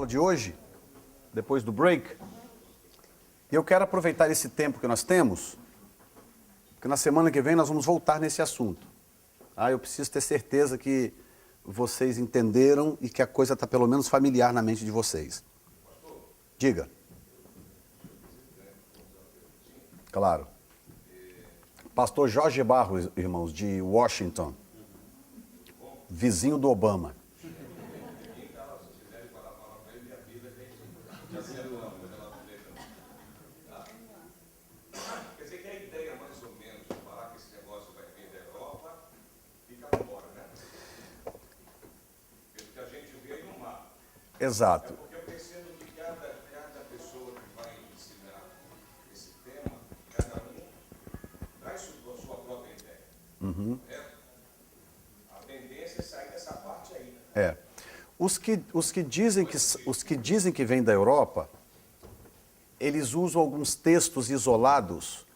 de hoje, depois do break. E eu quero aproveitar esse tempo que nós temos, porque na semana que vem nós vamos voltar nesse assunto. Eu preciso ter certeza que vocês entenderam e que a coisa está pelo menos familiar na mente de vocês. Diga. Claro. Pastor Jorge Barros, irmãos, de Washington. Vizinho do Obama. Exato. Porque eu percebo que cada pessoa que vai ensinar esse tema, cada um traz sua própria ideia. Uhum. A tendência é sair dessa parte aí. Os que dizem que vêm da Europa, eles usam alguns textos isolados,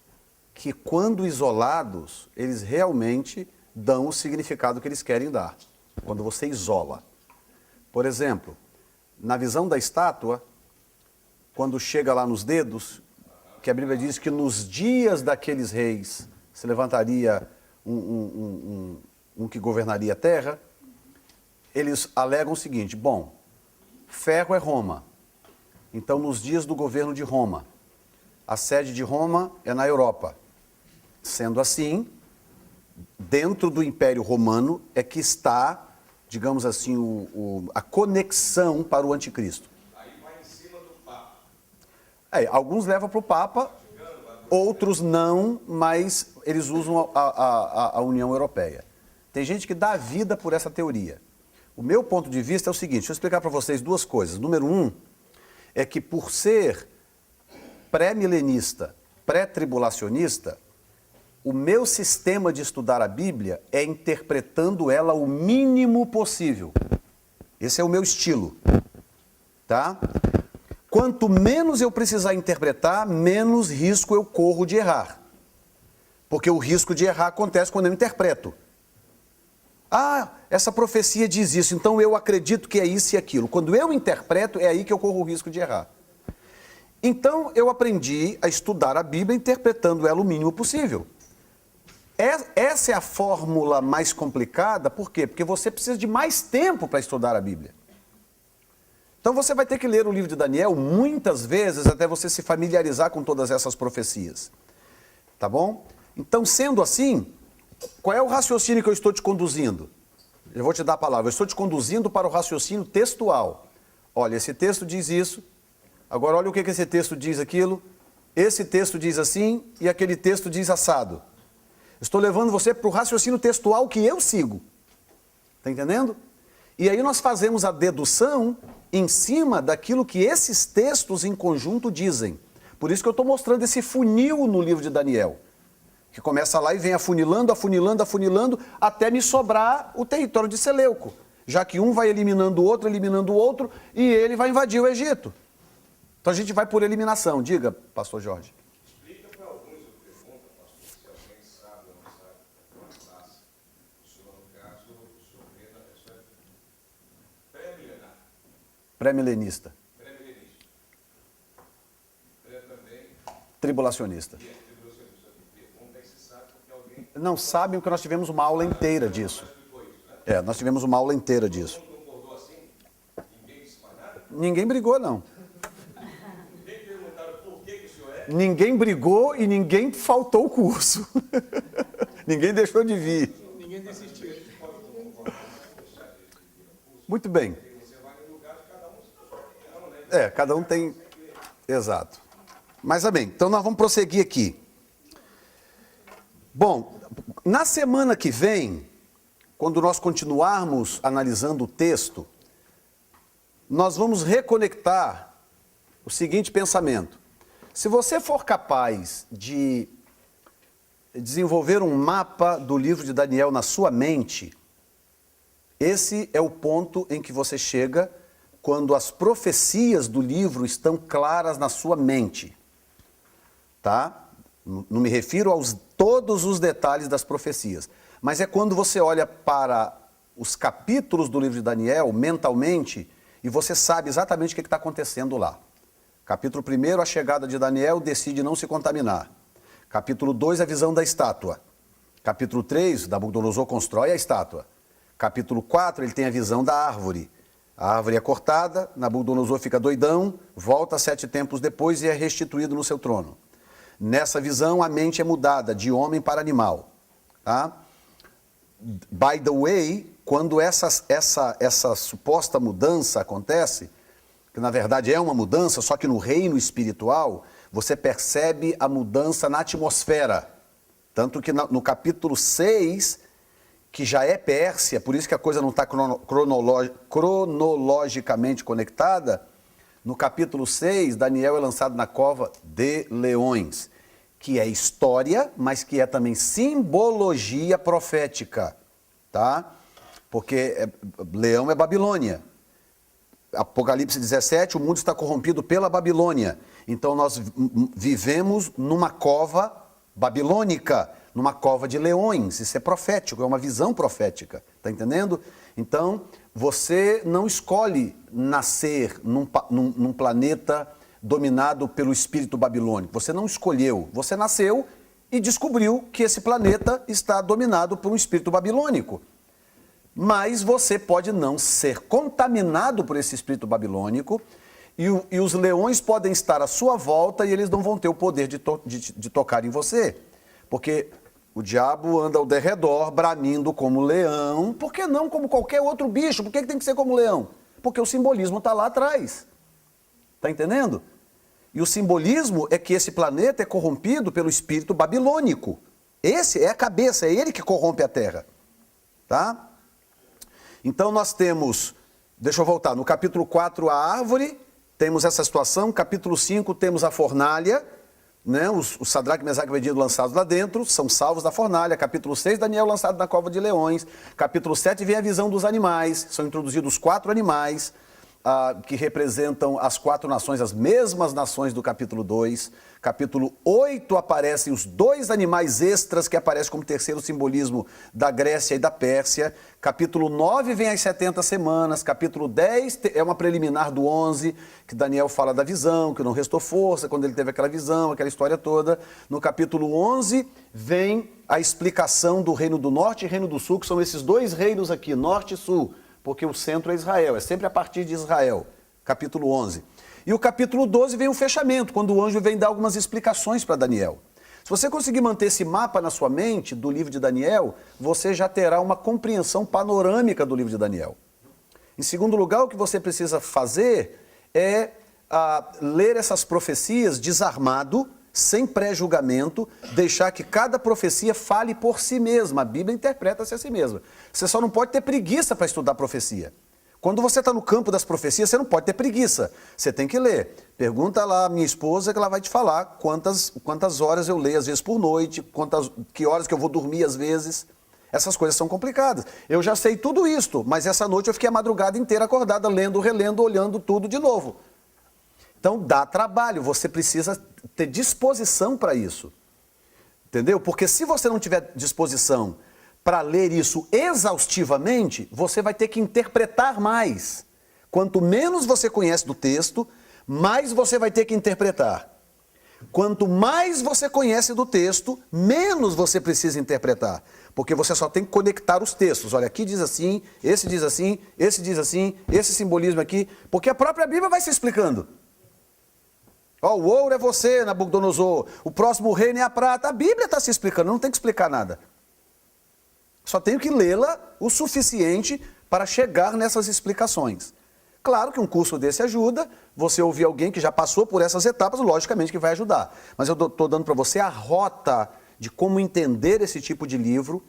que quando isolados, eles realmente dão o significado que eles querem dar, quando você isola. Por exemplo, na visão da estátua, quando chega lá nos dedos, que a Bíblia diz que nos dias daqueles reis se levantaria um que governaria a terra, eles alegam o seguinte: bom, ferro é Roma, então nos dias do governo de Roma, a sede de Roma é na Europa. Sendo assim, dentro do Império Romano é que está, digamos assim, a conexão para o anticristo. Aí vai em cima do Papa. Alguns levam para o Papa, outros não, mas eles usam a União Europeia. Tem gente que dá vida por essa teoria. O meu ponto de vista é o seguinte: deixa eu explicar para vocês duas coisas. Número um, é que por ser pré-milenista, pré-tribulacionista, o meu sistema de estudar a Bíblia é interpretando ela o mínimo possível. Esse é o meu estilo, tá? Quanto menos eu precisar interpretar, menos risco eu corro de errar. Porque o risco de errar acontece quando eu interpreto. Essa profecia diz isso, então eu acredito que é isso e aquilo. Quando eu interpreto, é aí que eu corro o risco de errar. Então eu aprendi a estudar a Bíblia interpretando ela o mínimo possível. Essa é a fórmula mais complicada, por quê? Porque você precisa de mais tempo para estudar a Bíblia. Então você vai ter que ler o livro de Daniel muitas vezes até você se familiarizar com todas essas profecias. Tá bom? Então, sendo assim, qual é o raciocínio que eu estou te conduzindo? Eu vou te dar a palavra. Eu estou te conduzindo para o raciocínio textual. Olha, esse texto diz isso. Agora olha o que esse texto diz aquilo. Esse texto diz assim e aquele texto diz assado. Estou levando você para o raciocínio textual que eu sigo. Está entendendo? E aí nós fazemos a dedução em cima daquilo que esses textos em conjunto dizem. Por isso que eu estou mostrando esse funil no livro de Daniel. Que começa lá e vem afunilando, afunilando, afunilando, até me sobrar o território de Seleuco. Já que um vai eliminando o outro, e ele vai invadir o Egito. Então a gente vai por eliminação. Diga, pastor Jorge. Explica para alguns, eu pergunto, pastor, se alguém sabe ou não sabe, uma classe. O senhor, no caso, o senhor vê na pessoa pré-milenar. Pré-milenista. Pré-milenista. Pré também. Tribulacionista. Não sabem porque nós tivemos uma aula inteira disso. Nós tivemos uma aula inteira disso. Ninguém brigou, não. Ninguém brigou e ninguém faltou o curso. Ninguém deixou de vir. Ninguém desistiu. Muito bem. Cada um tem... Exato. Mas, bem, então nós vamos prosseguir aqui. Bom, na semana que vem, quando nós continuarmos analisando o texto, nós vamos reconectar o seguinte pensamento. Se você for capaz de desenvolver um mapa do livro de Daniel na sua mente, esse é o ponto em que você chega quando as profecias do livro estão claras na sua mente. Tá? Não me refiro aos todos os detalhes das profecias, mas é quando você olha para os capítulos do livro de Daniel mentalmente e você sabe exatamente o que está acontecendo lá. Capítulo 1, a chegada de Daniel decide não se contaminar. Capítulo 2, a visão da estátua. Capítulo 3, Nabucodonosor constrói a estátua. Capítulo 4, ele tem a visão da árvore. A árvore é cortada, Nabucodonosor fica doidão, volta 7 tempos depois e é restituído no seu trono. Nessa visão, a mente é mudada de homem para animal. Tá? By the way, quando essa suposta mudança acontece, que na verdade é uma mudança, só que no reino espiritual, você percebe a mudança na atmosfera. Tanto que no capítulo 6, que já é Pérsia, por isso que a coisa não está cronologicamente conectada, no capítulo 6, Daniel é lançado na cova de leões, que é história, mas que é também simbologia profética, tá? Porque leão é Babilônia. Apocalipse 17, o mundo está corrompido pela Babilônia. Então nós vivemos numa cova babilônica, numa cova de leões. Isso é profético, é uma visão profética, tá entendendo? Então, você não escolhe nascer num planeta dominado pelo espírito babilônico. Você não escolheu, você nasceu e descobriu que esse planeta está dominado por um espírito babilônico. Mas você pode não ser contaminado por esse espírito babilônico e os leões podem estar à sua volta e eles não vão ter o poder de tocar em você. Porque o diabo anda ao derredor, bramindo como leão. Por que não como qualquer outro bicho? Por que tem que ser como leão? Porque o simbolismo está lá atrás. Está entendendo? E o simbolismo é que esse planeta é corrompido pelo espírito babilônico. Esse é a cabeça, é ele que corrompe a terra. Tá? Então nós temos, deixa eu voltar, no capítulo 4 a árvore, temos essa situação, capítulo 5 temos a fornalha, né? Os Sadraque, Mesaque e Abednego lançados lá dentro, são salvos da fornalha. Capítulo 6, Daniel lançado na cova de leões. Capítulo 7 vem a visão dos animais, são introduzidos 4 animais, que representam as 4 nações, as mesmas nações do capítulo 2. Capítulo 8 aparecem os 2 animais extras que aparecem como terceiro simbolismo da Grécia e da Pérsia. Capítulo 9 vem as 70 semanas. Capítulo 10 é uma preliminar do 11, que Daniel fala da visão, que não restou força quando ele teve aquela visão, aquela história toda. No capítulo 11 vem a explicação do Reino do Norte e Reino do Sul, que são esses 2 reinos aqui, Norte e Sul. Porque o centro é Israel, é sempre a partir de Israel, capítulo 11. E o capítulo 12 vem o fechamento, quando o anjo vem dar algumas explicações para Daniel. Se você conseguir manter esse mapa na sua mente do livro de Daniel, você já terá uma compreensão panorâmica do livro de Daniel. Em segundo lugar, o que você precisa fazer é ler essas profecias desarmado, sem pré-julgamento, deixar que cada profecia fale por si mesma. A Bíblia interpreta-se a si mesma. Você só não pode ter preguiça para estudar profecia. Quando você está no campo das profecias, você não pode ter preguiça. Você tem que ler. Pergunta lá à minha esposa que ela vai te falar quantas horas eu leio, às vezes por noite, que horas que eu vou dormir, às vezes. Essas coisas são complicadas. Eu já sei tudo isto, mas essa noite eu fiquei a madrugada inteira acordada, lendo, relendo, olhando tudo de novo. Então dá trabalho, você precisa ter disposição para isso. Entendeu? Porque se você não tiver disposição para ler isso exaustivamente, você vai ter que interpretar mais. Quanto menos você conhece do texto, mais você vai ter que interpretar. Quanto mais você conhece do texto, menos você precisa interpretar. Porque você só tem que conectar os textos. Olha, aqui diz assim, esse diz assim, esse diz assim, esse simbolismo aqui. Porque a própria Bíblia vai se explicando. Ó, o ouro é você, Nabucodonosor. O próximo reino é a prata. A Bíblia está se explicando, não tem que explicar nada. Só tenho que lê-la o suficiente para chegar nessas explicações. Claro que um curso desse ajuda, você ouvir alguém que já passou por essas etapas, logicamente que vai ajudar. Mas eu estou dando para você a rota de como entender esse tipo de livro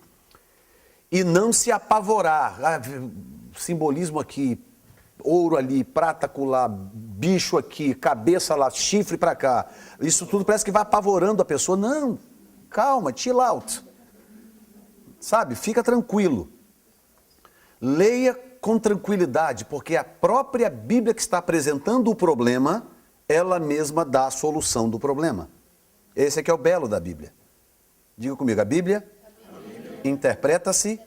e não se apavorar. Simbolismo aqui, ouro ali, prata acolá, bicho aqui, cabeça lá, chifre para cá. Isso tudo parece que vai apavorando a pessoa. Não, calma, chill out. Sabe, fica tranquilo. Leia com tranquilidade, porque a própria Bíblia que está apresentando o problema, ela mesma dá a solução do problema. Esse é que é o belo da Bíblia. Diga comigo, a Bíblia interpreta-se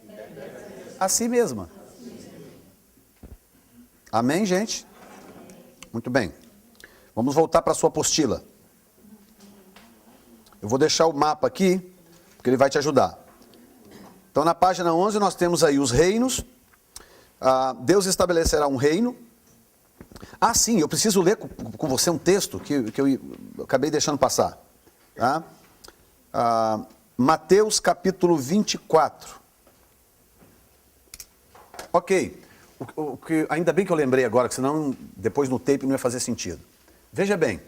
a si mesma. Amém, gente? Muito bem. Vamos voltar para a sua apostila. Eu vou deixar o mapa aqui, porque ele vai te ajudar. Então, na página 11, nós temos aí os reinos. Deus estabelecerá um reino. Sim, eu preciso ler com você um texto que eu acabei deixando passar. Tá? Mateus capítulo 24. Ok. Ainda bem que eu lembrei agora, que senão depois no tape não ia fazer sentido. Veja bem.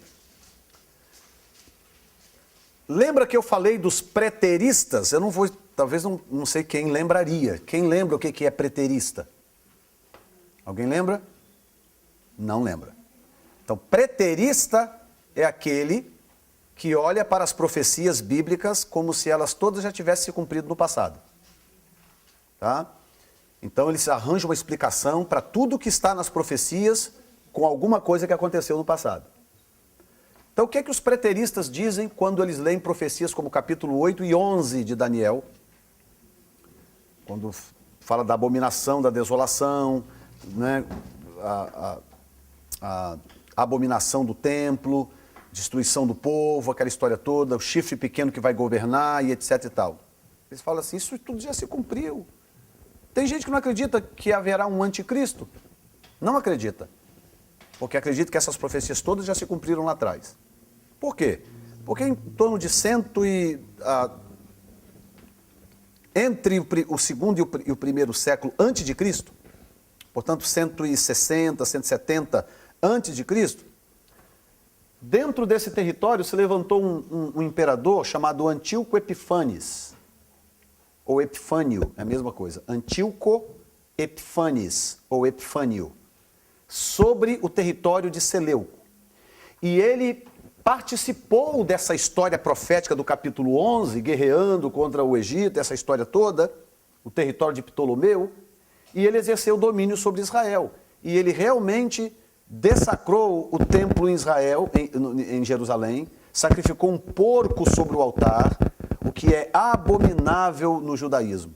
Lembra que eu falei dos preteristas? Eu não vou, talvez não sei quem lembraria. Quem lembra o que é preterista? Alguém lembra? Não lembra. Então, preterista é aquele que olha para as profecias bíblicas como se elas todas já tivessem se cumprido no passado. Tá? Então, eles arranjam uma explicação para tudo que está nas profecias com alguma coisa que aconteceu no passado. Então, o que é que os preteristas dizem quando eles leem profecias como capítulo 8 e 11 de Daniel? Quando fala da abominação, da desolação, né? A abominação do templo, destruição do povo, aquela história toda, o chifre pequeno que vai governar e etc e tal. Eles falam assim, isso tudo já se cumpriu. Tem gente que não acredita que haverá um anticristo. Não acredita. Porque acredita que essas profecias todas já se cumpriram lá atrás. Por quê? Porque em torno de entre o segundo e o primeiro século antes de Cristo, portanto 160, 170 antes de Cristo, dentro desse território se levantou um imperador chamado Antíoco Epifanes, ou Epifânio, é a mesma coisa, Antíoco Epifanes, ou Epifânio, sobre o território de Seleuco. E ele participou dessa história profética do capítulo 11, guerreando contra o Egito, essa história toda, o território de Ptolomeu, e ele exerceu domínio sobre Israel. E ele realmente dessacrou o templo em Israel, em Jerusalém, sacrificou um porco sobre o altar, o que é abominável no judaísmo.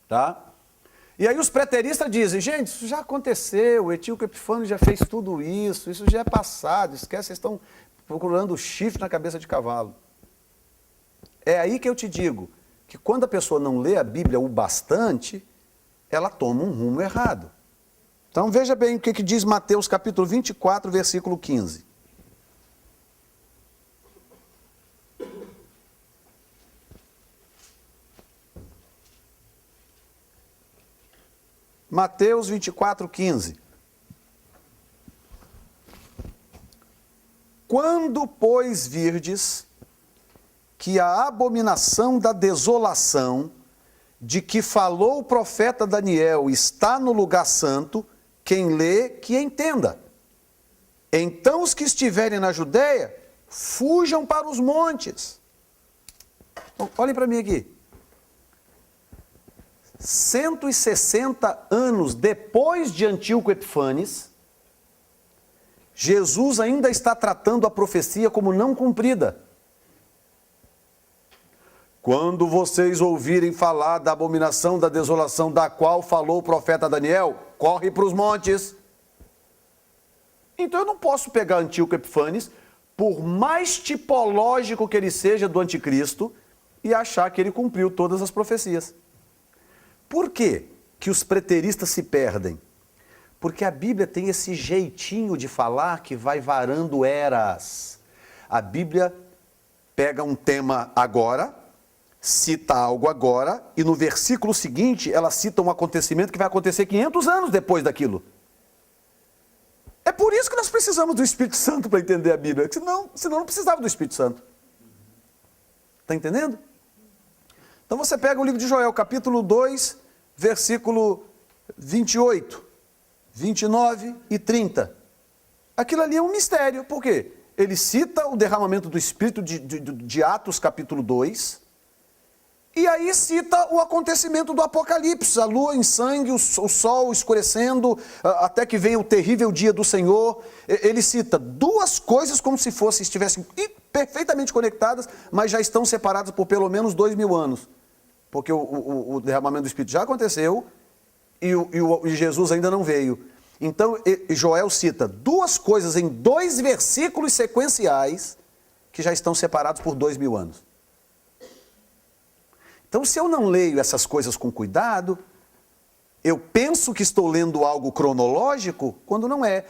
Tá? E aí os preteristas dizem, gente, isso já aconteceu, o Antíoco Epifânio já fez tudo isso já é passado, esquece, vocês estão procurando o chifre na cabeça de cavalo. É aí que eu te digo, que quando a pessoa não lê a Bíblia o bastante, ela toma um rumo errado. Então veja bem o que diz Mateus capítulo 24, versículo 15. Mateus 24, 15. Quando, pois, virdes que a abominação da desolação de que falou o profeta Daniel está no lugar santo, quem lê, que entenda. Então os que estiverem na Judéia, fujam para os montes. Olhem para mim aqui. 160 anos depois de Antíoco Epifanes, Jesus ainda está tratando a profecia como não cumprida. Quando vocês ouvirem falar da abominação da desolação da qual falou o profeta Daniel, corre para os montes. Então eu não posso pegar Antíoco Epifanes, por mais tipológico que ele seja do anticristo, e achar que ele cumpriu todas as profecias. Por quê que os preteristas se perdem? Porque a Bíblia tem esse jeitinho de falar que vai varando eras. A Bíblia pega um tema agora, cita algo agora, e no versículo seguinte ela cita um acontecimento que vai acontecer 500 anos depois daquilo. É por isso que nós precisamos do Espírito Santo para entender a Bíblia, senão não precisava do Espírito Santo. Está entendendo? Então você pega o livro de Joel, capítulo 2, versículo 28, 29 e 30. Aquilo ali é um mistério, por quê? Ele cita o derramamento do Espírito de Atos, capítulo 2, e aí cita o acontecimento do Apocalipse, a lua em sangue, o sol escurecendo, até que venha o terrível dia do Senhor. Ele cita duas coisas como se estivessem perfeitamente conectadas, mas já estão separadas por pelo menos 2000 anos. Porque o derramamento do Espírito já aconteceu e Jesus ainda não veio. Então, Joel cita duas coisas em 2 versículos sequenciais que já estão separados por 2000 anos. Então, se eu não leio essas coisas com cuidado, eu penso que estou lendo algo cronológico, quando não é.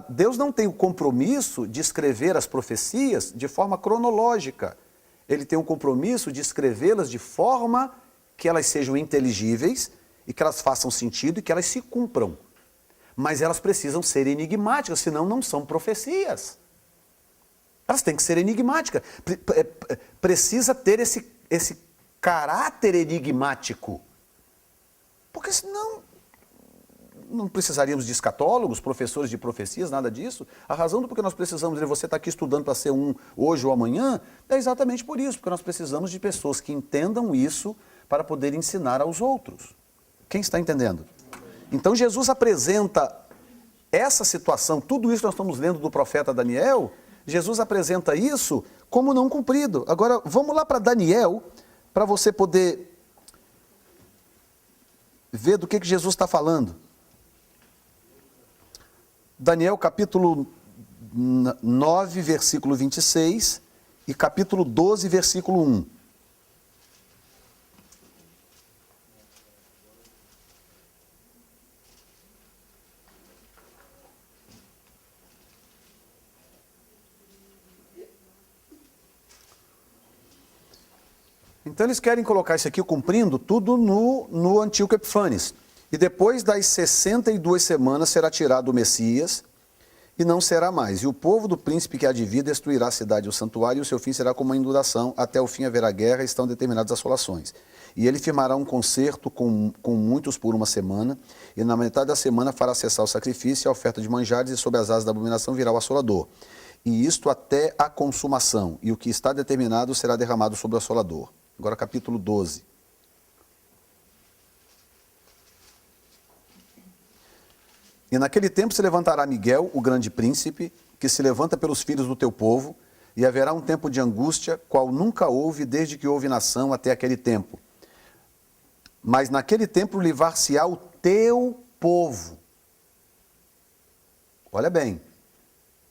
Deus não tem o compromisso de escrever as profecias de forma cronológica. Ele tem o compromisso de escrevê-las de forma que elas sejam inteligíveis e que elas façam sentido e que elas se cumpram. Mas elas precisam ser enigmáticas, senão não são profecias. Elas têm que ser enigmáticas. Precisa ter esse caráter enigmático. Porque senão não precisaríamos de escatólogos, professores de profecias, nada disso. A razão do porquê nós precisamos de você estar aqui estudando para ser um hoje ou amanhã é exatamente por isso, porque nós precisamos de pessoas que entendam isso para poder ensinar aos outros. Quem está entendendo? Então Jesus apresenta essa situação, tudo isso que nós estamos lendo do profeta Daniel, Jesus apresenta isso como não cumprido. Agora vamos lá para Daniel, para você poder ver do que Jesus está falando. Daniel capítulo 9, versículo 26 e capítulo 12, versículo 1. Então eles querem colocar isso aqui cumprindo tudo no Antíoco Epifanes. E depois das 62 semanas será tirado o Messias e não será mais. E o povo do príncipe que há de vir destruirá a cidade e o santuário, e o seu fim será como uma inundação. Até o fim haverá guerra e estão determinadas assolações. E ele firmará um concerto com muitos por uma semana, e na metade da semana fará cessar o sacrifício e a oferta de manjares, e sob as asas da abominação virá o assolador. E isto até a consumação, e o que está determinado será derramado sobre o assolador. Agora capítulo 12. E naquele tempo se levantará Miguel, o grande príncipe, que se levanta pelos filhos do teu povo, e haverá um tempo de angústia, qual nunca houve desde que houve nação até aquele tempo. Mas naquele tempo livrar-se-á o teu povo. Olha bem,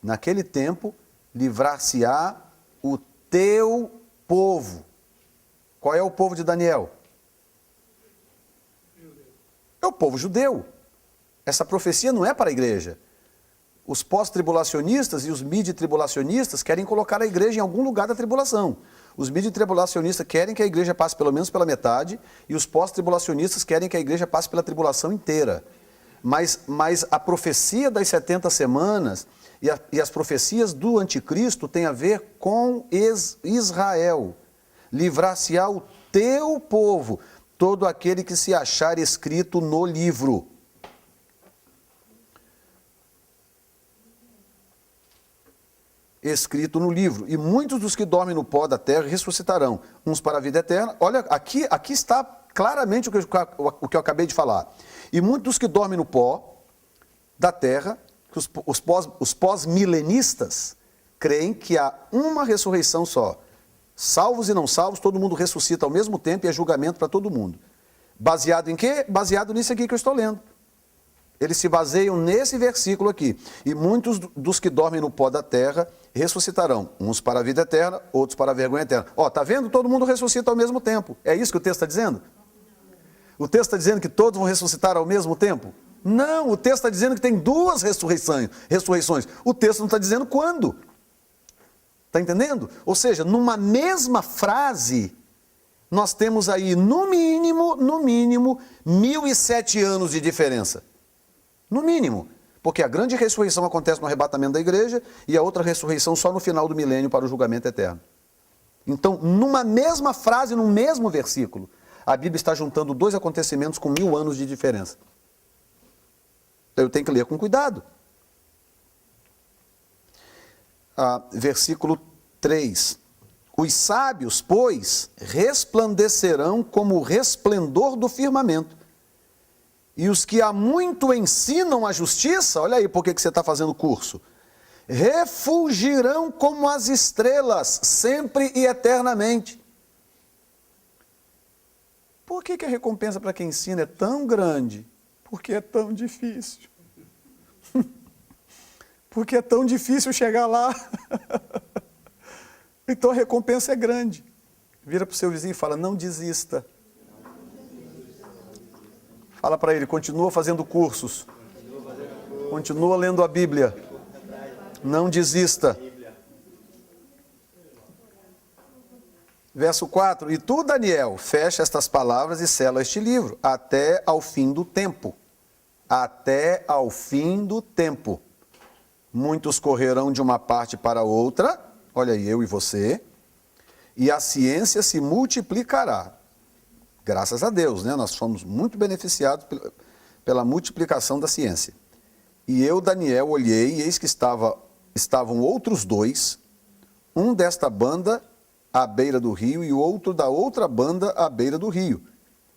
naquele tempo livrar-se-á o teu povo. Qual é o povo de Daniel? É o povo judeu. Essa profecia não é para a igreja. Os pós-tribulacionistas e os midi-tribulacionistas querem colocar a igreja em algum lugar da tribulação. Os midi-tribulacionistas querem que a igreja passe pelo menos pela metade, e os pós-tribulacionistas querem que a igreja passe pela tribulação inteira. Mas a profecia das 70 semanas e as profecias do anticristo têm a ver com Israel. Livrar-se-á o teu povo, todo aquele que se achar escrito no livro. Escrito no livro. E muitos dos que dormem no pó da terra ressuscitarão, uns para a vida eterna. Olha, aqui está claramente o que eu acabei de falar. E muitos dos que dormem no pó da terra, os pós-milenistas, creem que há uma ressurreição só. Salvos e não salvos, todo mundo ressuscita ao mesmo tempo e é julgamento para todo mundo. Baseado em quê? Baseado nisso aqui que eu estou lendo. Eles se baseiam nesse versículo aqui. E muitos dos que dormem no pó da terra ressuscitarão. Uns para a vida eterna, outros para a vergonha eterna. Ó, tá vendo? Todo mundo ressuscita ao mesmo tempo. É isso que o texto está dizendo? O texto está dizendo que todos vão ressuscitar ao mesmo tempo? Não, o texto está dizendo que tem duas ressurreições. O texto não está dizendo quando. Está entendendo? Ou seja, numa mesma frase, nós temos aí, no mínimo, 1007 anos de diferença. No mínimo. Porque a grande ressurreição acontece no arrebatamento da igreja e a outra ressurreição só no final do milênio para o julgamento eterno. Então, numa mesma frase, num mesmo versículo, a Bíblia está juntando dois acontecimentos com 1000 anos de diferença. Eu tenho que ler com cuidado. Versículo 3. Os sábios, pois, resplandecerão como o resplendor do firmamento. E os que há muito ensinam a justiça, olha aí por que você está fazendo curso, refulgirão como as estrelas, sempre e eternamente. Por que a recompensa para quem ensina é tão grande? Porque é tão difícil. porque é tão difícil chegar lá. Então a recompensa é grande. Vira para o seu vizinho e fala, não desista. Fala para ele, continua fazendo cursos. Continua lendo a Bíblia. Não desista. Verso 4, e tu, Daniel, fecha estas palavras e sela este livro, até ao fim do tempo. Até ao fim do tempo. Muitos correrão de uma parte para outra, olha aí, eu e você, e a ciência se multiplicará. Graças a Deus, né? Nós fomos muito beneficiados pela multiplicação da ciência. E eu, Daniel, olhei, e eis que estavam outros dois, um desta banda à beira do rio, e o outro da outra banda à beira do rio.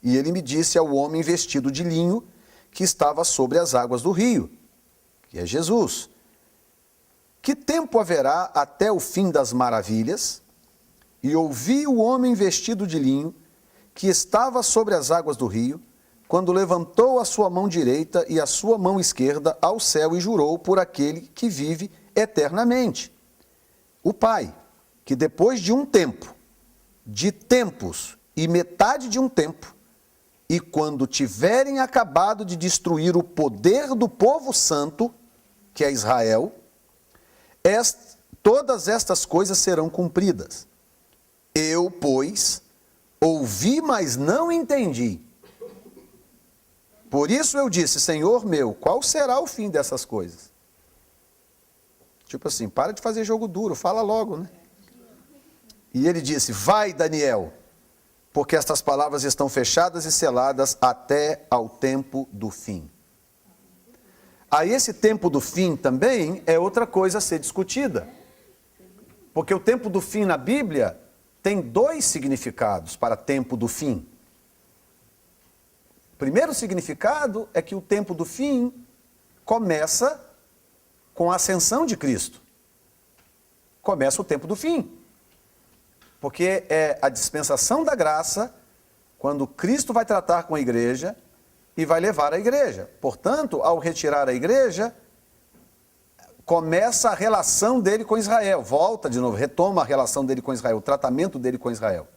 E ele me disse ao homem vestido de linho, que estava sobre as águas do rio, que é Jesus. Que tempo haverá até o fim das maravilhas? E ouvi o homem vestido de linho, que estava sobre as águas do rio, quando levantou a sua mão direita e a sua mão esquerda ao céu e jurou por aquele que vive eternamente. O Pai, que depois de um tempo, de tempos e metade de um tempo, e quando tiverem acabado de destruir o poder do povo santo, que é Israel, todas estas coisas serão cumpridas. Eu, pois, ouvi, mas não entendi. Por isso eu disse, Senhor meu, qual será o fim dessas coisas? Tipo assim, para de fazer jogo duro, fala logo, né? E ele disse, vai, Daniel, porque estas palavras estão fechadas e seladas até ao tempo do fim. Aí esse tempo do fim também é outra coisa a ser discutida. Porque o tempo do fim na Bíblia tem dois significados para tempo do fim. O primeiro significado é que o tempo do fim começa com a ascensão de Cristo. Começa o tempo do fim. Porque é a dispensação da graça, quando Cristo vai tratar com a igreja e vai levar a igreja. Portanto, ao retirar a igreja, começa a relação dele com Israel. Volta de novo, retoma a relação dele com Israel, o tratamento dele com Israel.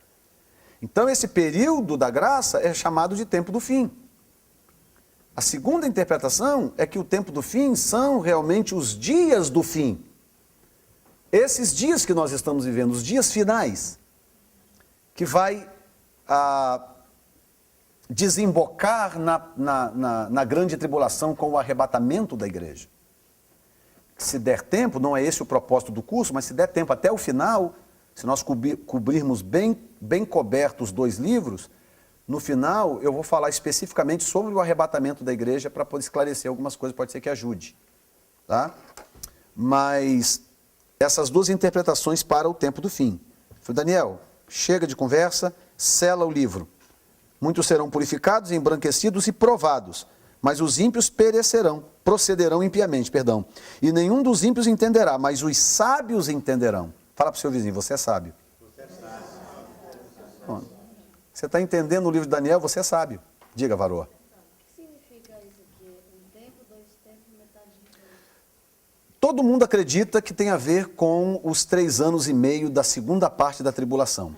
Então, esse período da graça é chamado de tempo do fim. A segunda interpretação é que o tempo do fim são realmente os dias do fim. Esses dias que nós estamos vivendo, os dias finais, que vai desembocar na grande tribulação com o arrebatamento da igreja. Se der tempo, não é esse o propósito do curso, mas se der tempo até o final, se nós cobrirmos bem cobertos os dois livros, no final eu vou falar especificamente sobre o arrebatamento da igreja para poder esclarecer algumas coisas, pode ser que ajude. Tá? Mas essas duas interpretações para o tempo do fim. Falei, Daniel, chega de conversa, sela o livro. Muitos serão purificados, embranquecidos e provados, mas os ímpios procederão impiamente, e nenhum dos ímpios entenderá, mas os sábios entenderão. Fala para o seu vizinho, você é sábio. Bom, você está entendendo o livro de Daniel, você é sábio. Diga, varoa. O que significa isso aqui? Um tempo, dois tempos, metade de tempo? Todo mundo acredita que tem a ver com os 3 anos e meio da segunda parte da tribulação.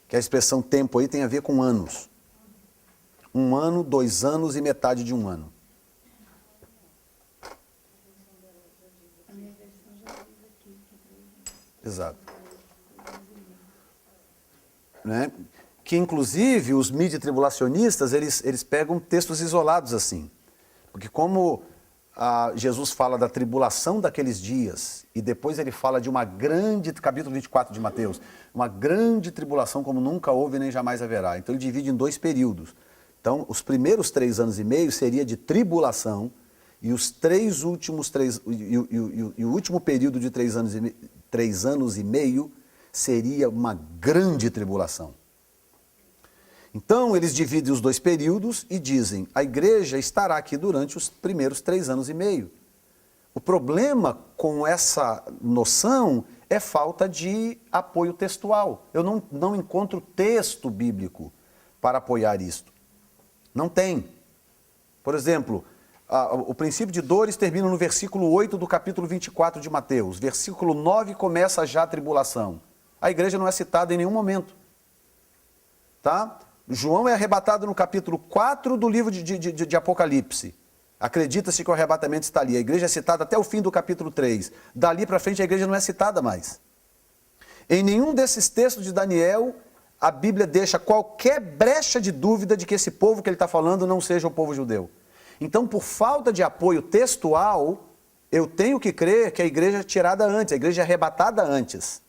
Que a expressão tempo aí tem a ver com anos. 1 ano, 2 anos e metade de 1 ano. A minha versão já diz aqui. Exato. Né? Que inclusive os midi-tribulacionistas, eles pegam textos isolados assim. Porque como Jesus fala da tribulação daqueles dias, e depois ele fala de uma grande, capítulo 24 de Mateus, uma grande tribulação como nunca houve nem jamais haverá. Então ele divide em 2 períodos. Então, os primeiros 3 anos e meio seria de tribulação, e os o último período de 3 anos e meio seria uma grande tribulação. Então, eles dividem os 2 períodos e dizem, a igreja estará aqui durante os primeiros 3 anos e meio. O problema com essa noção é falta de apoio textual. Eu não encontro texto bíblico para apoiar isto. Não tem. Por exemplo, o princípio de dores termina no versículo 8 do capítulo 24 de Mateus. Versículo 9 começa já a tribulação. A igreja não é citada em nenhum momento. Tá? João é arrebatado no capítulo 4 do livro de Apocalipse. Acredita-se que o arrebatamento está ali. A igreja é citada até o fim do capítulo 3. Dali para frente a igreja não é citada mais. Em nenhum desses textos de Daniel, a Bíblia deixa qualquer brecha de dúvida de que esse povo que ele está falando não seja o povo judeu. Então, por falta de apoio textual, eu tenho que crer que a igreja é tirada antes, a igreja é arrebatada antes.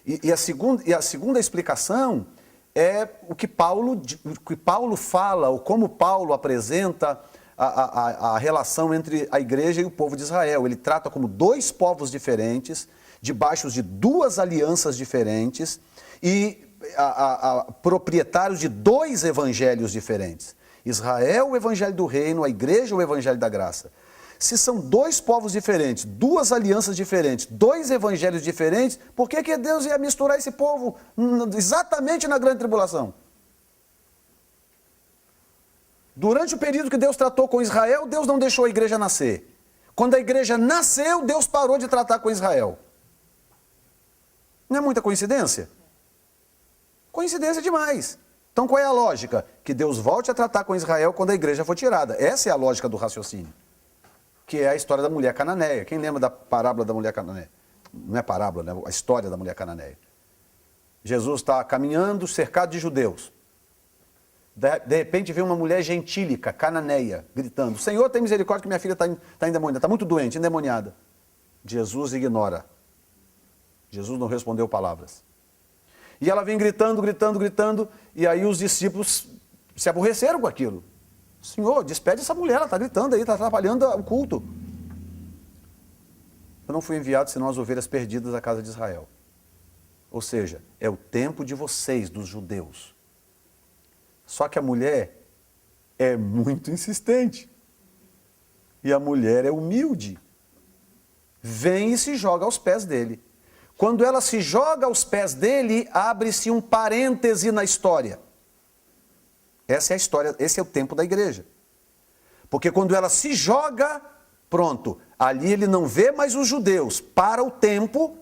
E a segunda explicação é o que Paulo fala, ou como Paulo apresenta a relação entre a igreja e o povo de Israel. Ele trata como dois povos diferentes, debaixo de duas alianças diferentes e proprietários de dois evangelhos diferentes. Israel, o evangelho do reino, a igreja, o evangelho da graça. Se são dois povos diferentes, duas alianças diferentes, dois evangelhos diferentes, por que Deus ia misturar esse povo exatamente na grande tribulação? Durante o período que Deus tratou com Israel, Deus não deixou a igreja nascer. Quando a igreja nasceu, Deus parou de tratar com Israel. Não é muita coincidência? Coincidência demais. Então qual é a lógica? Que Deus volte a tratar com Israel quando a igreja for tirada. Essa é a lógica do raciocínio. Que é a história da mulher cananeia. Quem lembra da parábola da mulher cananeia? Não é parábola, né? A história da mulher cananeia. Jesus está caminhando, cercado de judeus. De repente vem uma mulher gentílica, cananeia, gritando: Senhor, tem misericórdia que minha filha está endemoniada, está muito doente, endemoniada. Jesus ignora. Jesus não respondeu palavras. E ela vem gritando, e aí os discípulos se aborreceram com aquilo. Senhor, despede essa mulher, ela está gritando aí, está atrapalhando o culto. Eu não fui enviado senão as ovelhas perdidas da casa de Israel. Ou seja, é o tempo de vocês, dos judeus. Só que a mulher é muito insistente. E a mulher é humilde. Vem e se joga aos pés dele. Quando ela se joga aos pés dele, abre-se um parêntese na história. Essa é a história, esse é o tempo da igreja. Porque quando ela se joga, pronto, ali ele não vê mais os judeus. Para o tempo,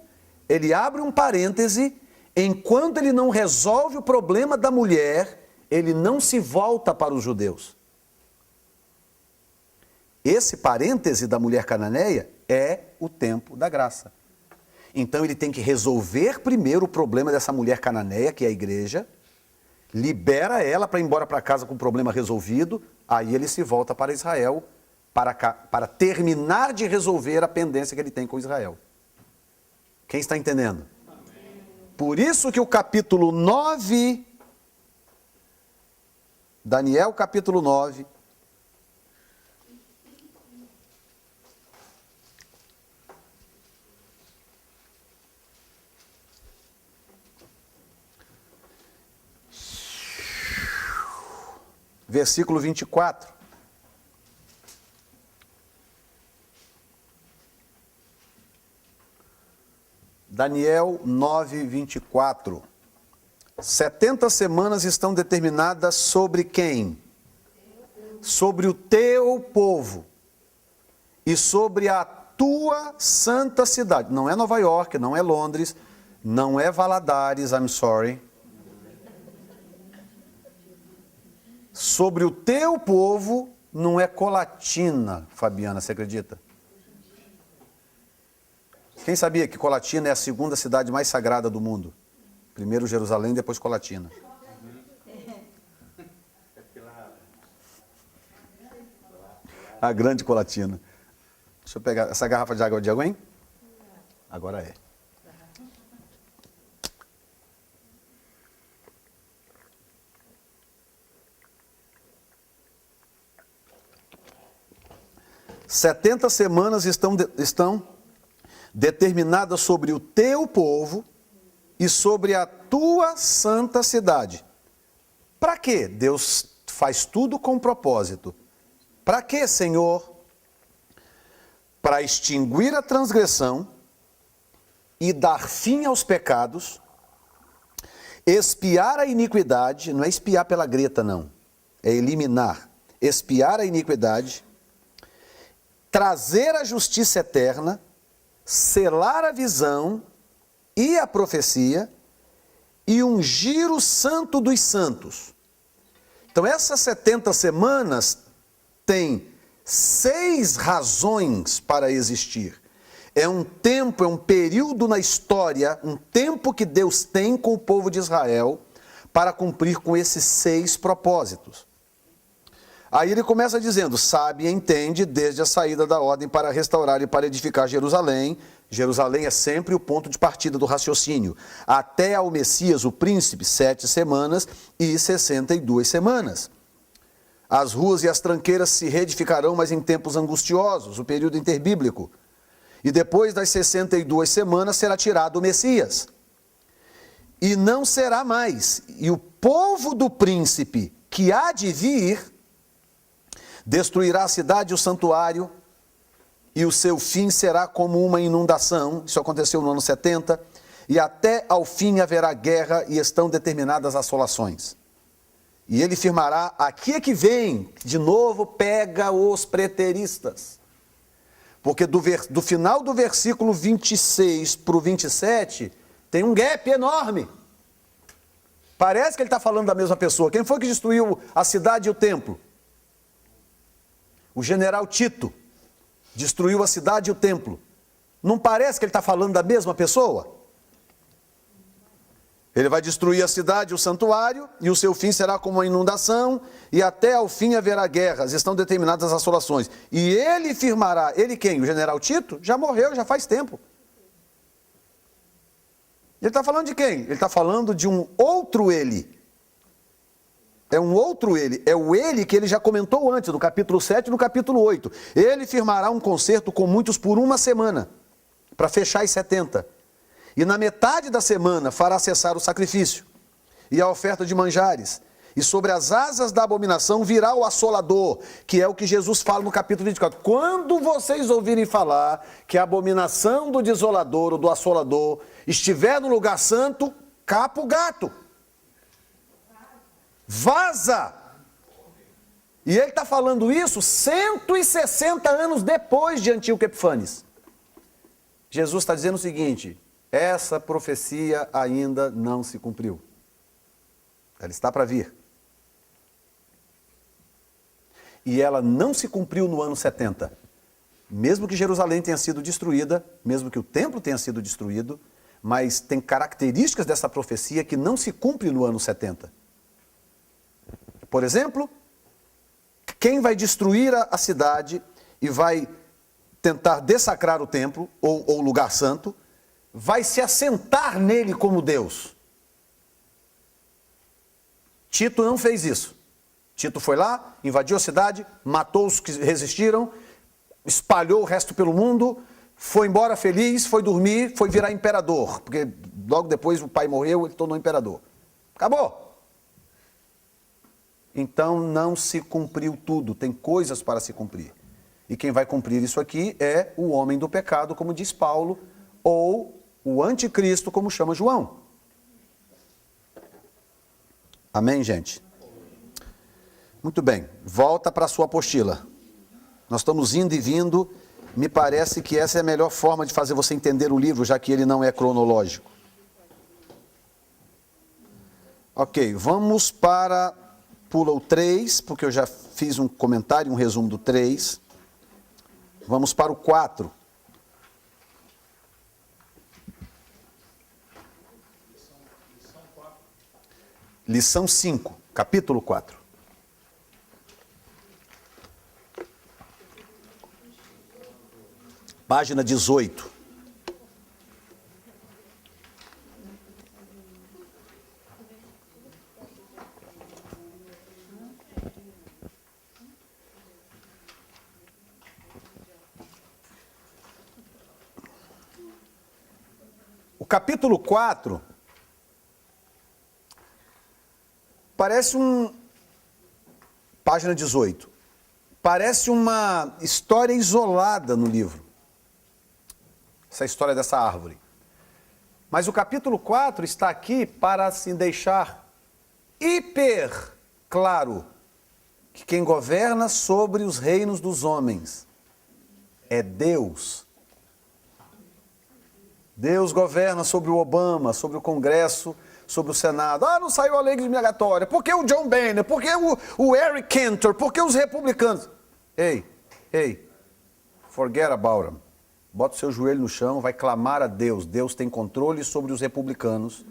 ele abre um parêntese, enquanto ele não resolve o problema da mulher, ele não se volta para os judeus. Esse parêntese da mulher cananeia é o tempo da graça. Então ele tem que resolver primeiro o problema dessa mulher cananeia, que é a igreja, libera ela para ir embora para casa com o problema resolvido, aí ele se volta para Israel para terminar de resolver a pendência que ele tem com Israel. Quem está entendendo? Amém. Por isso que o capítulo 9, Daniel capítulo 9, versículo 24. Daniel 9, 24. 70 semanas estão determinadas sobre quem? Sobre o teu povo e sobre a tua santa cidade. Não é Nova York, não é Londres, não é Valadares, I'm sorry. Sobre o teu povo, não é Colatina, Fabiana, você acredita? Quem sabia que Colatina é a segunda cidade mais sagrada do mundo? Primeiro Jerusalém, depois Colatina. A grande Colatina. Deixa eu pegar essa garrafa de água hein? Agora é. Setenta semanas estão determinadas sobre o teu povo e sobre a tua santa cidade. Para quê? Deus faz tudo com propósito. Para quê, Senhor? Para extinguir a transgressão e dar fim aos pecados, expiar a iniquidade, não é espiar pela greta não, é eliminar, expiar a iniquidade, trazer a justiça eterna, selar a visão e a profecia e ungir o santo dos santos. Então essas 70 semanas têm 6 razões para existir. É um tempo, é um período na história, um tempo que Deus tem com o povo de Israel para cumprir com esses 6 propósitos. Aí ele começa dizendo, sabe e entende desde a saída da ordem para restaurar e para edificar Jerusalém. Jerusalém é sempre o ponto de partida do raciocínio. Até ao Messias, o príncipe, 7 semanas e 62 semanas. As ruas e as tranqueiras se reedificarão, mas em tempos angustiosos, o período interbíblico. E depois das 62 semanas será tirado o Messias. E não será mais. E o povo do príncipe que há de vir destruirá a cidade e o santuário, e o seu fim será como uma inundação. Isso aconteceu no ano 70. E até ao fim haverá guerra e estão determinadas assolações. E ele firmará, aqui é que vem, de novo pega os preteristas. Porque do final do versículo 26 para o 27, tem um gap enorme. Parece que ele está falando da mesma pessoa. Quem foi que destruiu a cidade e o templo? O general Tito destruiu a cidade e o templo. Não parece que ele está falando da mesma pessoa? Ele vai destruir a cidade e o santuário, e o seu fim será como uma inundação, e até ao fim haverá guerras, estão determinadas as assolações. E ele firmará, ele quem? O general Tito? Já morreu, já faz tempo. Ele está falando de quem? Ele está falando de um outro ele. É um outro ele, é o ele que ele já comentou antes, no capítulo 7 e no capítulo 8. Ele firmará um concerto com muitos por uma semana, para fechar as 70. E na metade da semana fará cessar o sacrifício e a oferta de manjares. E sobre as asas da abominação virá o assolador, que é o que Jesus fala no capítulo 24. Quando vocês ouvirem falar que a abominação do desolador ou do assolador estiver no lugar santo, capa o gato. Vaza! E ele está falando isso 160 anos depois de Antíoco Epifanes. Jesus está dizendo o seguinte, essa profecia ainda não se cumpriu. Ela está para vir. E ela não se cumpriu no ano 70. Mesmo que Jerusalém tenha sido destruída, mesmo que o templo tenha sido destruído, mas tem características dessa profecia que não se cumpre no ano 70. Por exemplo, quem vai destruir a cidade e vai tentar dessacrar o templo, ou o lugar santo, vai se assentar nele como Deus. Tito não fez isso. Tito foi lá, invadiu a cidade, matou os que resistiram, espalhou o resto pelo mundo, foi embora feliz, foi dormir, foi virar imperador, porque logo depois o pai morreu, ele tornou imperador. Acabou. Então não se cumpriu tudo, tem coisas para se cumprir. E quem vai cumprir isso aqui é o homem do pecado, como diz Paulo, ou o anticristo, como chama João. Amém, gente? Muito bem, volta para a sua apostila. Nós estamos indo e vindo, me parece que essa é a melhor forma de fazer você entender o livro, já que ele não é cronológico. Ok, vamos para... Pula o 3, porque eu já fiz um comentário, um resumo do 3. Vamos para o 4. Lição 5, capítulo 4. Página 18. O capítulo 4 parece página 18, parece uma história isolada no livro, essa história dessa árvore. Mas o capítulo 4 está aqui para se deixar hiper claro que quem governa sobre os reinos dos homens é Deus. Deus governa sobre o Obama, sobre o Congresso, sobre o Senado. Ah, não saiu a lei migratória. Por que o John Boehner? Por que o Eric Cantor? Por que os republicanos? Ei, forget about them. Bota o seu joelho no chão, vai clamar a Deus. Deus tem controle sobre os republicanos.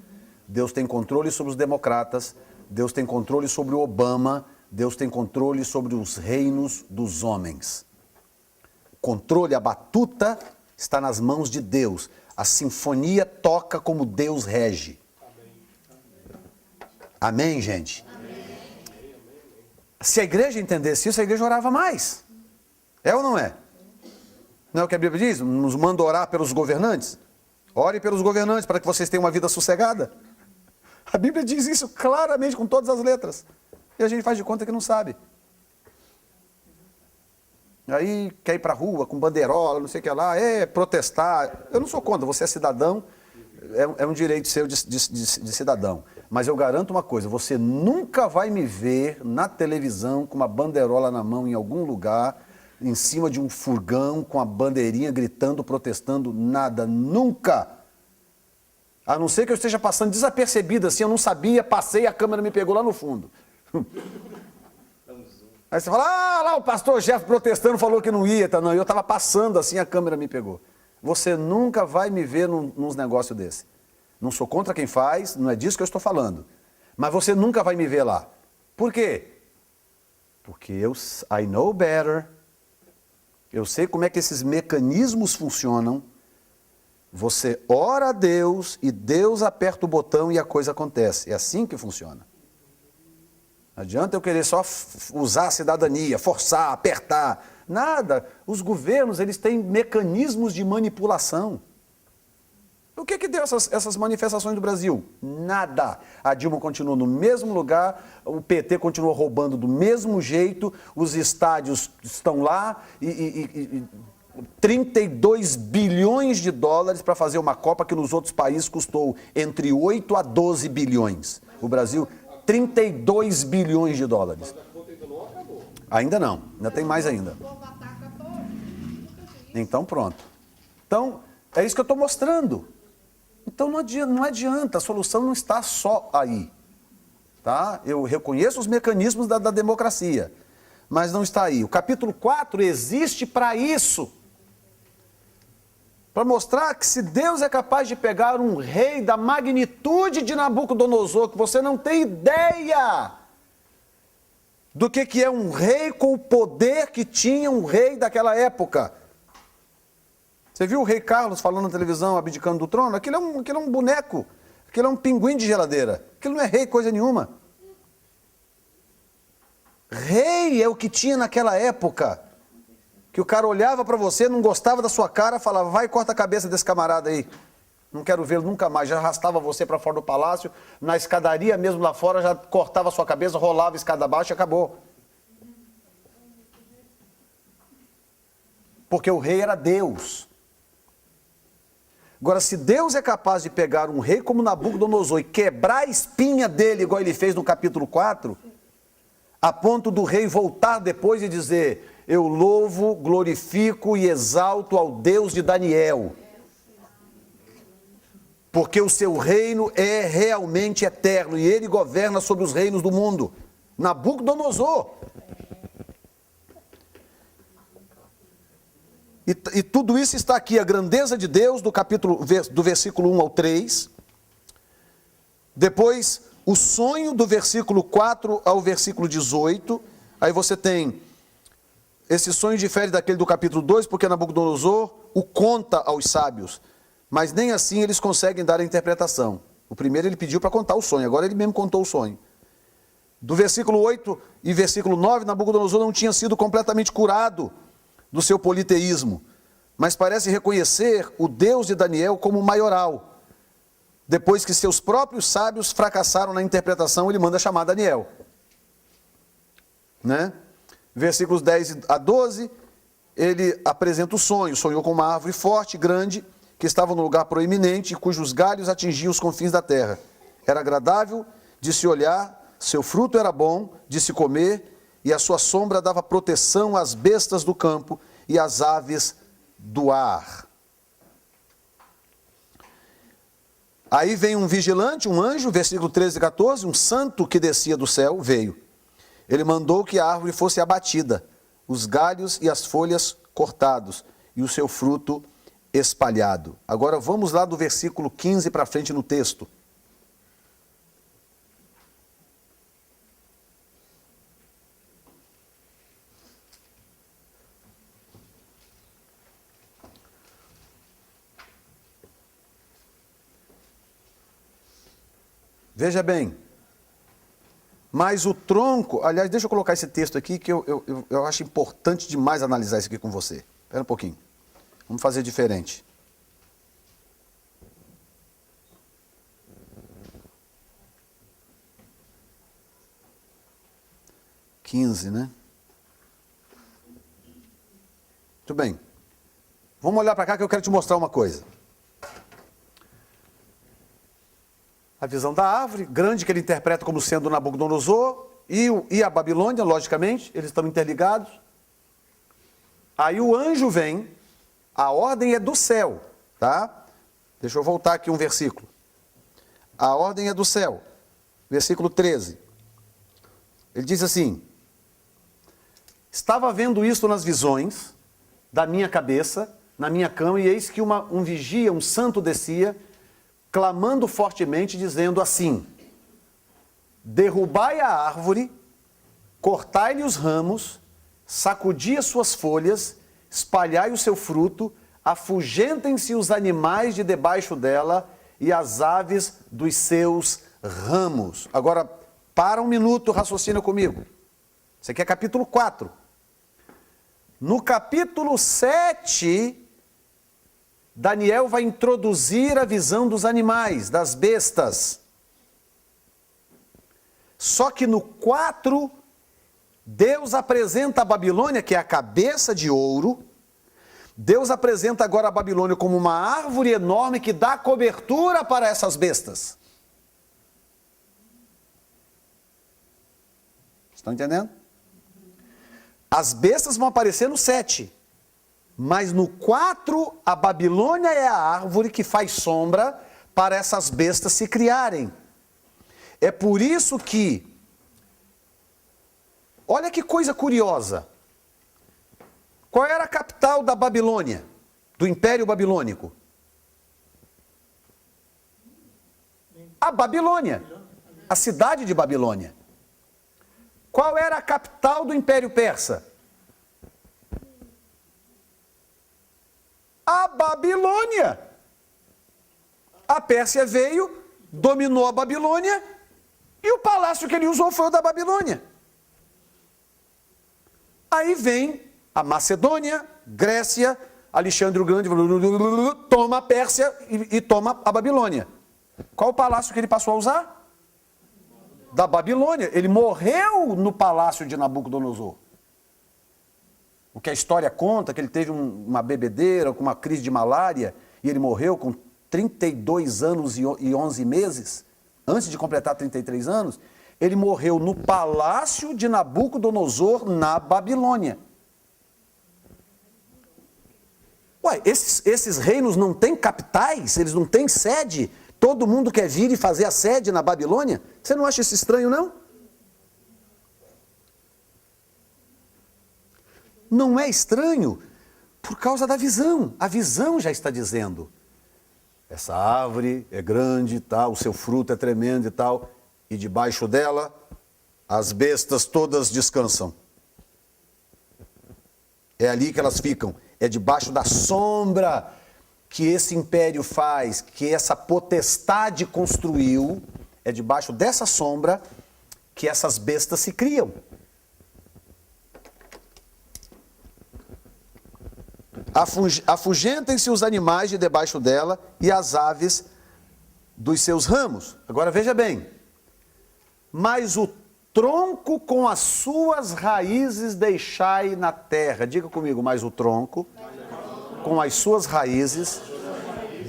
Deus tem controle sobre os democratas. Deus tem controle sobre o Obama. Deus tem controle sobre os reinos dos homens. O controle, a batuta está nas mãos de Deus. A sinfonia toca como Deus rege. Amém, gente? Amém. Se a igreja entendesse isso, a igreja orava mais. É ou não é? Não é o que a Bíblia diz? Nos manda orar pelos governantes. Ore pelos governantes para que vocês tenham uma vida sossegada. A Bíblia diz isso claramente, com todas as letras. E a gente faz de conta que não sabe. Aí quer ir para a rua com bandeirola, não sei o que lá, protestar. Eu não sou contra, você é cidadão, é um direito seu de cidadão. Mas eu garanto uma coisa, você nunca vai me ver na televisão com uma bandeirola na mão em algum lugar, em cima de um furgão, com a bandeirinha gritando, protestando, nada, nunca. A não ser que eu esteja passando desapercebido assim, eu não sabia, passei, a câmera me pegou lá no fundo. Aí você fala, lá o pastor Jeff protestando falou que não ia, tá? Não, eu estava passando assim, a câmera me pegou. Você nunca vai me ver nos negócios desse. Não sou contra quem faz, não é disso que eu estou falando. Mas você nunca vai me ver lá. Por quê? Porque I know better. Eu sei como é que esses mecanismos funcionam. Você ora a Deus e Deus aperta o botão e a coisa acontece. É assim que funciona. Não adianta eu querer só usar a cidadania, forçar, apertar. Nada. Os governos, eles têm mecanismos de manipulação. O que deu essas manifestações do Brasil? Nada. A Dilma continuou no mesmo lugar, o PT continuou roubando do mesmo jeito, os estádios estão lá e 32 bilhões de dólares para fazer uma Copa que nos outros países custou entre 8 a 12 bilhões. O Brasil, 32 bilhões de dólares. Ainda não, ainda tem mais ainda. Então pronto. Então, é isso que eu estou mostrando. Então não adianta, a solução não está só aí. Tá? Eu reconheço os mecanismos da democracia, mas não está aí. O capítulo 4 existe para isso. Para mostrar que se Deus é capaz de pegar um rei da magnitude de Nabucodonosor, que você não tem ideia do que é um rei com o poder que tinha um rei daquela época. Você viu o rei Carlos falando na televisão, abdicando do trono? Aquilo é um boneco, aquilo é um pinguim de geladeira, aquilo não é rei coisa nenhuma. Rei é o que tinha naquela época, que o cara olhava para você, não gostava da sua cara, falava, vai e corta a cabeça desse camarada aí, não quero vê-lo nunca mais, já arrastava você para fora do palácio, na escadaria mesmo lá fora, já cortava a sua cabeça, rolava a escada abaixo e acabou. Porque o rei era Deus. Agora, se Deus é capaz de pegar um rei como Nabucodonosor e quebrar a espinha dele, igual ele fez no capítulo 4, a ponto do rei voltar depois e dizer, eu louvo, glorifico e exalto ao Deus de Daniel, porque o seu reino é realmente eterno e ele governa sobre os reinos do mundo. Nabucodonosor. E tudo isso está aqui, a grandeza de Deus, do versículo 1 ao 3. Depois, o sonho do versículo 4 ao versículo 18. Aí você tem, esse sonho difere daquele do capítulo 2, porque Nabucodonosor o conta aos sábios. Mas nem assim eles conseguem dar a interpretação. O primeiro ele pediu para contar o sonho, agora ele mesmo contou o sonho. Do versículo 8 e versículo 9, Nabucodonosor não tinha sido completamente curado do seu politeísmo, mas parece reconhecer o Deus de Daniel como maioral. Depois que seus próprios sábios fracassaram na interpretação, ele manda chamar Daniel. Né? Versículos 10 a 12, ele apresenta o sonho. Sonhou com uma árvore forte, grande, que estava no lugar proeminente, e cujos galhos atingiam os confins da terra. Era agradável de se olhar, seu fruto era bom de se comer, e a sua sombra dava proteção às bestas do campo e às aves do ar. Aí vem um vigilante, um anjo, versículo 13 e 14, um santo que descia do céu, veio. Ele mandou que a árvore fosse abatida, os galhos e as folhas cortados, e o seu fruto espalhado. Agora vamos lá do versículo 15 para frente no texto. Veja bem, mas o tronco, aliás, deixa eu colocar esse texto aqui que eu acho importante demais analisar isso aqui com você. Espera um pouquinho, vamos fazer diferente. (15), né? Muito bem, vamos olhar para cá que eu quero te mostrar uma coisa. A visão da árvore, grande, que ele interpreta como sendo Nabucodonosor, e a Babilônia, logicamente, eles estão interligados. Aí o anjo vem, a ordem é do céu, tá? Deixa eu voltar aqui um versículo. A ordem é do céu, versículo 13. Ele diz assim: estava vendo isso nas visões da minha cabeça, na minha cama, e eis que um vigia, um santo descia, clamando fortemente, dizendo assim: derrubai a árvore, cortai-lhe os ramos, sacudi as suas folhas, espalhai o seu fruto, afugentem-se os animais de debaixo dela e as aves dos seus ramos. Agora, para um minuto, raciocina comigo. Isso aqui é capítulo 4. No capítulo 7... Daniel vai introduzir a visão dos animais, das bestas. Só que no 4, Deus apresenta a Babilônia, que é a cabeça de ouro. Deus apresenta agora a Babilônia como uma árvore enorme que dá cobertura para essas bestas. Estão entendendo? As bestas vão aparecer no 7. Mas no 4, a Babilônia é a árvore que faz sombra para essas bestas se criarem. É por isso que, olha que coisa curiosa. Qual era a capital da Babilônia, do Império Babilônico? A Babilônia, a cidade de Babilônia. Qual era a capital do Império Persa? A Babilônia. A Pérsia veio, dominou a Babilônia, e o palácio que ele usou foi o da Babilônia. Aí vem a Macedônia, Grécia, Alexandre o Grande, toma a Pérsia e toma a Babilônia. Qual o palácio que ele passou a usar? Da Babilônia. Ele morreu no palácio de Nabucodonosor. O que a história conta, que ele teve uma bebedeira, com uma crise de malária, e ele morreu com 32 anos e 11 meses, antes de completar 33 anos, ele morreu no palácio de Nabucodonosor, na Babilônia. Ué, esses reinos não têm capitais? Eles não têm sede? Todo mundo quer vir e fazer a sede na Babilônia? Você não acha isso estranho, não? Não é estranho por causa da visão. A visão já está dizendo: essa árvore é grande e tal, o seu fruto é tremendo e tal, e debaixo dela as bestas todas descansam. É ali que elas ficam, é debaixo da sombra que esse império faz, que essa potestade construiu, é debaixo dessa sombra que essas bestas se criam. Afugentem-se os animais de debaixo dela e as aves dos seus ramos. Agora veja bem. Mas o tronco com as suas raízes deixai na terra. Diga comigo, mas o tronco com as suas raízes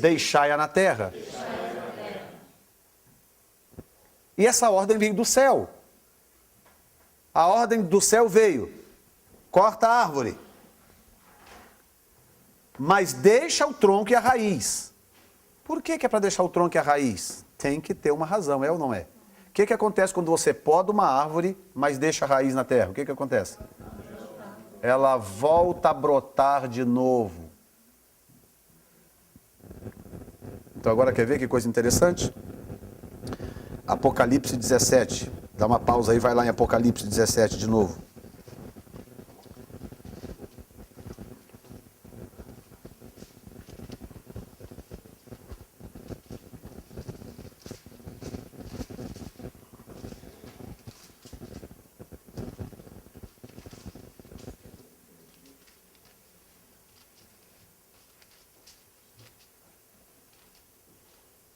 deixai-a na terra. E essa ordem veio do céu. A ordem do céu veio: corta a árvore. mas deixa o tronco e a raiz. Por que é para deixar o tronco e a raiz? Tem que ter uma razão, é ou não é? O que acontece quando você poda uma árvore, mas deixa a raiz na terra? O que acontece? Ela volta a brotar de novo. Então agora quer ver que coisa interessante? Apocalipse 17. Dá uma pausa aí, vai lá em Apocalipse 17 de novo.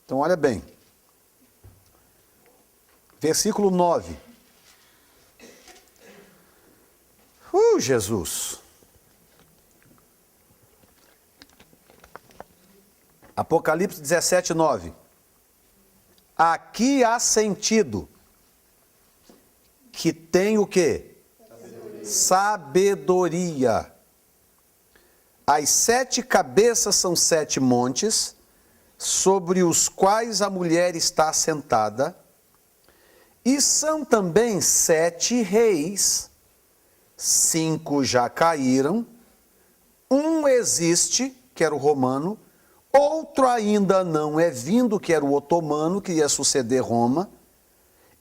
Então olha bem. Versículo 9. Jesus. Apocalipse 17, 9. Aqui há sentido que tem o quê? Sabedoria. As 7 cabeças são 7 montes, sobre os quais a mulher está sentada, e são também 7 reis, 5 já caíram, um existe, que era o romano, outro ainda não é vindo, que era o otomano, que ia suceder Roma,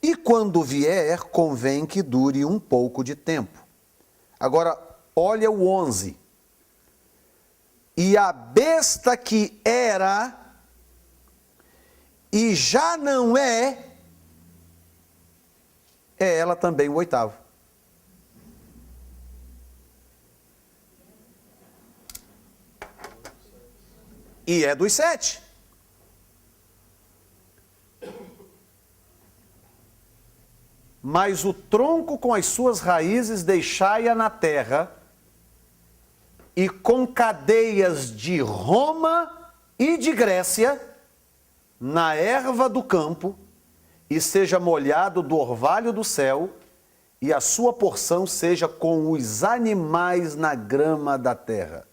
e quando vier, convém que dure um pouco de tempo. Agora, olha o 11. E a besta que era e já não é ela também o 8º. E é dos 7. Mas o tronco com as suas raízes deixai-a na terra, e com cadeias de Roma e de Grécia, na erva do campo, e seja molhado do orvalho do céu, e a sua porção seja com os animais na grama da terra.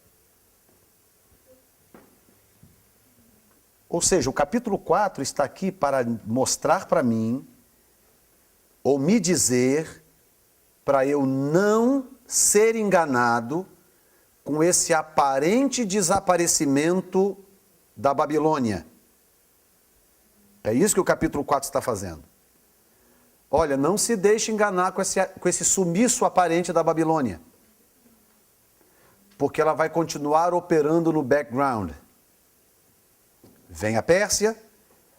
Ou seja, o capítulo 4 está aqui para mostrar para mim, ou me dizer, para eu não ser enganado com esse aparente desaparecimento da Babilônia. É isso que o capítulo 4 está fazendo. Olha, não se deixe enganar com esse sumiço aparente da Babilônia. Porque ela vai continuar operando no background. Vem a Pérsia,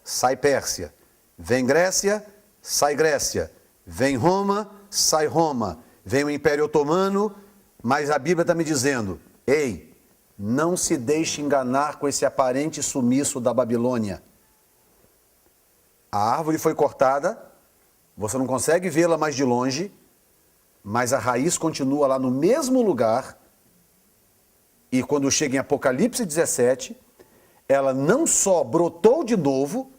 sai Pérsia. Vem Grécia, sai Grécia. Vem Roma, sai Roma. Vem o Império Otomano, mas a Bíblia está me dizendo, ei, não se deixe enganar com esse aparente sumiço da Babilônia. A árvore foi cortada, você não consegue vê-la mais de longe, mas a raiz continua lá no mesmo lugar, e quando chega em Apocalipse 17, ela não só brotou de novo,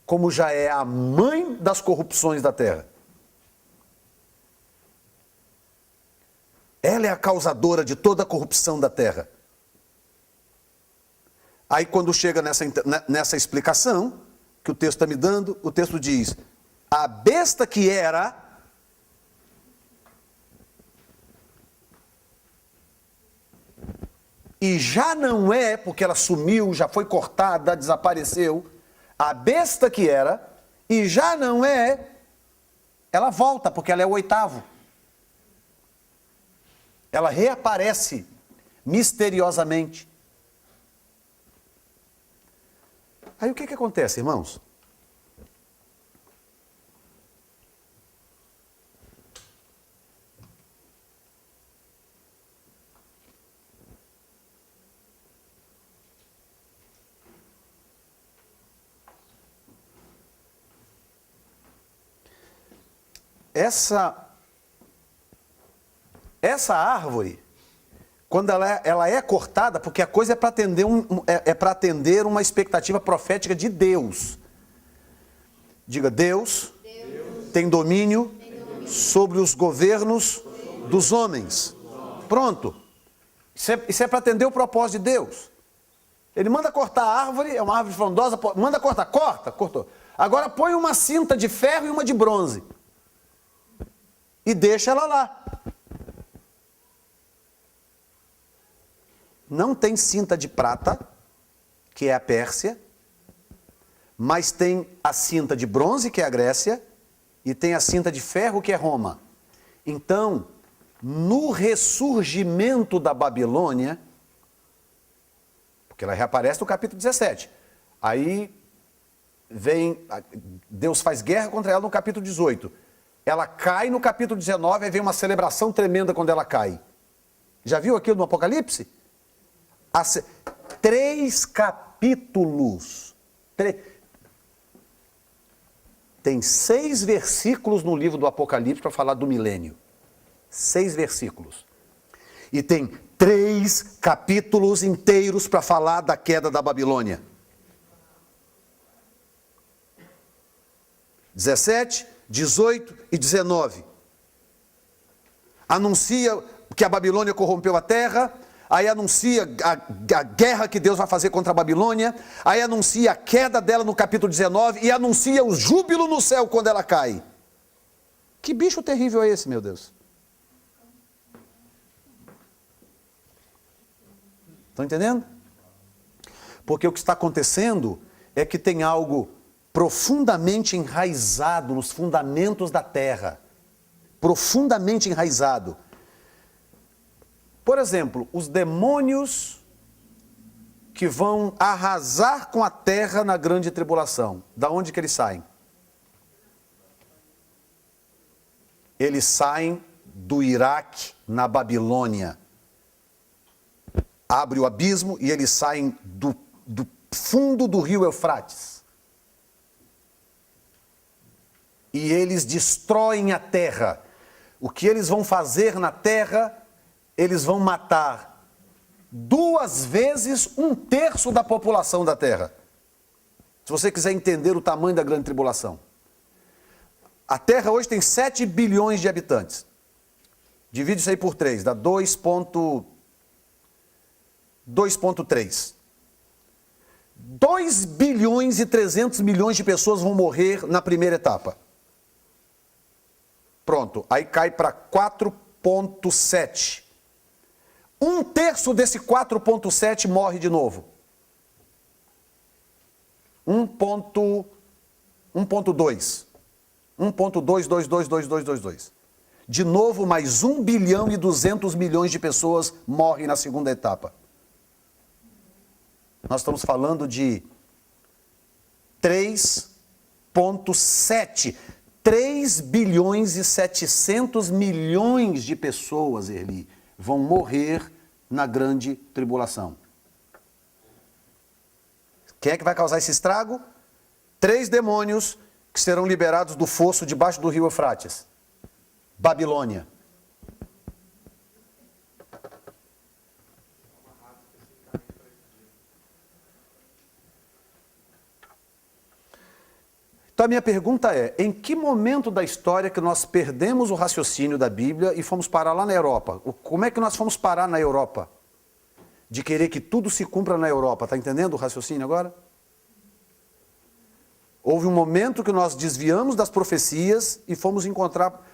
como já é a mãe das corrupções da terra. Ela é a causadora de toda a corrupção da terra. Aí quando chega nessa explicação, que o texto está me dando, o texto diz, a besta que era, e já não é, porque ela sumiu, já foi cortada, desapareceu, a besta que era, e já não é, ela volta, porque ela é o 8º. Ela reaparece misteriosamente. Aí o que acontece, irmãos? Essa árvore, quando ela é cortada, porque a coisa é para atender uma expectativa profética de Deus. Diga, Deus tem domínio sobre os governos dos homens. Pronto. Isso é para atender o propósito de Deus. Ele manda cortar a árvore, é uma árvore frondosa, manda cortar, cortou. Agora põe uma cinta de ferro e uma de bronze. E deixa ela lá. Não tem cinta de prata, que é a Pérsia, mas tem a cinta de bronze, que é a Grécia, e tem a cinta de ferro, que é Roma. Então, no ressurgimento da Babilônia, porque ela reaparece no capítulo 17, aí Deus faz guerra contra ela no capítulo 18, ela cai no capítulo 19, aí vem uma celebração tremenda quando ela cai. Já viu aquilo no Apocalipse? 3 capítulos. Tem 6 versículos no livro do Apocalipse para falar do milênio. 6 versículos. E tem 3 capítulos inteiros para falar da queda da Babilônia. 17, 18 e 19. Anuncia que a Babilônia corrompeu a terra, aí anuncia a guerra que Deus vai fazer contra a Babilônia, aí anuncia a queda dela no capítulo 19 e anuncia o júbilo no céu quando ela cai. Que bicho terrível é esse, meu Deus? Estão entendendo? Porque o que está acontecendo é que tem algo profundamente enraizado nos fundamentos da terra. Profundamente enraizado. Por exemplo, os demônios que vão arrasar com a terra na grande tribulação. Da onde que eles saem? Eles saem do Iraque, na Babilônia. Abre o abismo e eles saem do fundo do rio Eufrates. E eles destroem a terra. O que eles vão fazer na terra, eles vão matar 2 vezes 1/3 da população da terra. Se você quiser entender o tamanho da grande tribulação. A terra hoje tem 7 bilhões de habitantes. Divide isso aí por 3, dá 2,3. 2 bilhões e 300 milhões de pessoas vão morrer na primeira etapa. Pronto, aí cai para 4,7. 1/3 desse 4,7 morre de novo. 1,2. 1,2222222. De novo, mais 1 bilhão e 200 milhões de pessoas morrem na segunda etapa. Nós estamos falando de 3,7. 3 bilhões e 700 milhões de pessoas, Erli, vão morrer na grande tribulação. Quem é que vai causar esse estrago? 3 demônios que serão liberados do fosso debaixo do rio Eufrates. Babilônia. Então a minha pergunta é, em que momento da história que nós perdemos o raciocínio da Bíblia e fomos parar lá na Europa? Como é que nós fomos parar na Europa? De querer que tudo se cumpra na Europa, está entendendo o raciocínio agora? Houve um momento que nós desviamos das profecias e fomos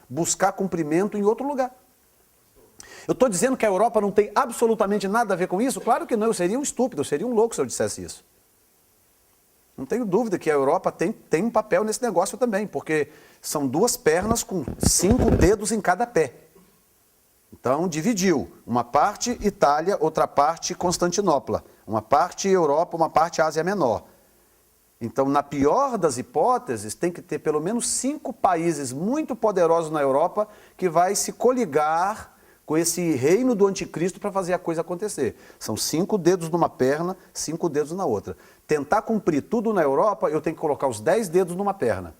buscar cumprimento em outro lugar. Eu estou dizendo que a Europa não tem absolutamente nada a ver com isso? Claro que não, eu seria um estúpido, eu seria um louco se eu dissesse isso. Não tenho dúvida que a Europa tem um papel nesse negócio também, porque são 2 pernas com 5 dedos em cada pé. Então, dividiu. Uma parte Itália, outra parte Constantinopla. Uma parte Europa, uma parte Ásia Menor. Então, na pior das hipóteses, tem que ter pelo menos 5 países muito poderosos na Europa que vai se coligar com esse reino do anticristo para fazer a coisa acontecer. São 5 dedos numa perna, 5 dedos na outra. Tentar cumprir tudo na Europa, eu tenho que colocar os 10 dedos numa perna.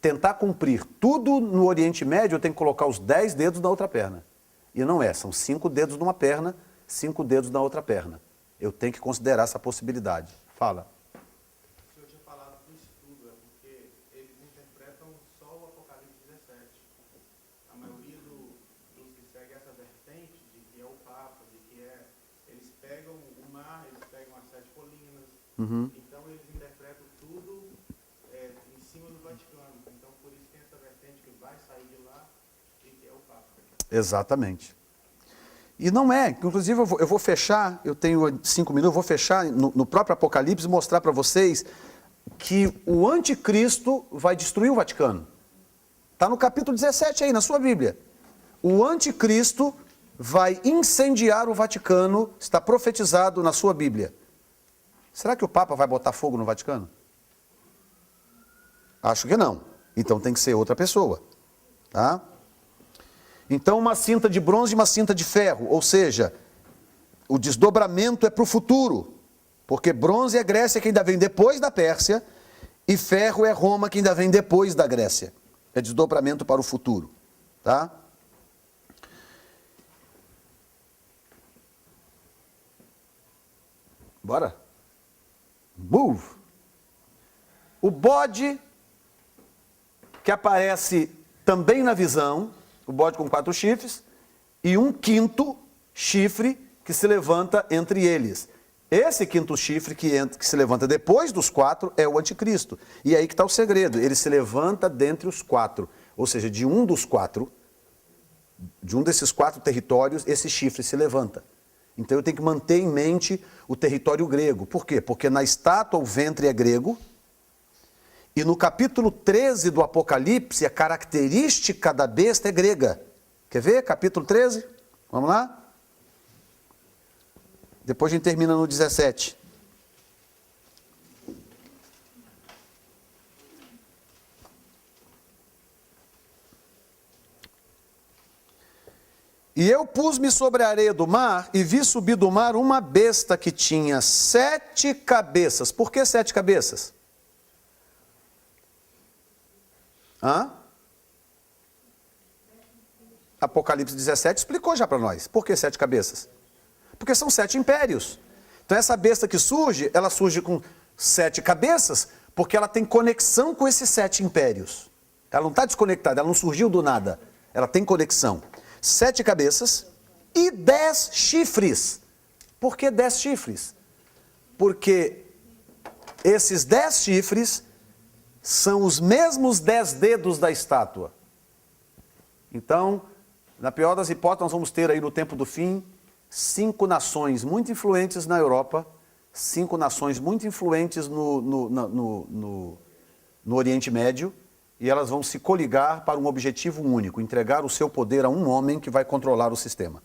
Tentar cumprir tudo no Oriente Médio, eu tenho que colocar os 10 dedos na outra perna. E não é, são 5 dedos numa perna, 5 dedos na outra perna. Eu tenho que considerar essa possibilidade. Fala. O senhor tinha falado do estudo, é porque eles interpretam só o Apocalipse 17. A maioria dos que segue essa vertente de que é o Papa, de que é pegam o mar, eles pegam as 7 colinas. Uhum. Então eles interpretam tudo em cima do Vaticano. Então por isso tem essa vertente que vai sair de lá e que é o Papa. Exatamente. E não é, inclusive eu vou fechar, eu tenho 5 minutos, eu vou fechar no próprio Apocalipse e mostrar para vocês que o anticristo vai destruir o Vaticano. Está no capítulo 17 aí, na sua Bíblia. O anticristo vai incendiar o Vaticano, está profetizado na sua Bíblia. Será que o Papa vai botar fogo no Vaticano? Acho que não. Então tem que ser outra pessoa. Tá? Então uma cinta de bronze e uma cinta de ferro, ou seja, o desdobramento é para o futuro. Porque bronze é Grécia, que ainda vem depois da Pérsia, e ferro é Roma, que ainda vem depois da Grécia. É desdobramento para o futuro. Tá? Bora? Move! O bode que aparece também na visão, o bode com 4 chifres, e um 5º chifre que se levanta entre eles. Esse 5º chifre que se levanta depois dos 4 é o anticristo. E aí que está o segredo, ele se levanta dentre os 4. Ou seja, de um dos 4, de um desses 4 territórios, esse chifre se levanta. Então eu tenho que manter em mente o território grego. Por quê? Porque na estátua o ventre é grego, e no capítulo 13 do Apocalipse, a característica da besta é grega. Quer ver? Capítulo 13? Vamos lá? Depois a gente termina no 17. E eu pus-me sobre a areia do mar e vi subir do mar uma besta que tinha 7 cabeças. Por que 7 cabeças? Hã? Apocalipse 17 explicou já para nós. Por que 7 cabeças? Porque são 7 impérios. Então essa besta que surge, ela surge com 7 cabeças, porque ela tem conexão com esses 7 impérios. Ela não está desconectada, ela não surgiu do nada. Ela tem conexão. 7 cabeças e 10 chifres. Por que 10 chifres? Porque esses 10 chifres são os mesmos 10 dedos da estátua. Então, na pior das hipóteses, nós vamos ter aí no tempo do fim 5 nações muito influentes na Europa, 5 nações muito influentes no Oriente Médio, e elas vão se coligar para um objetivo único, entregar o seu poder a um homem que vai controlar o sistema.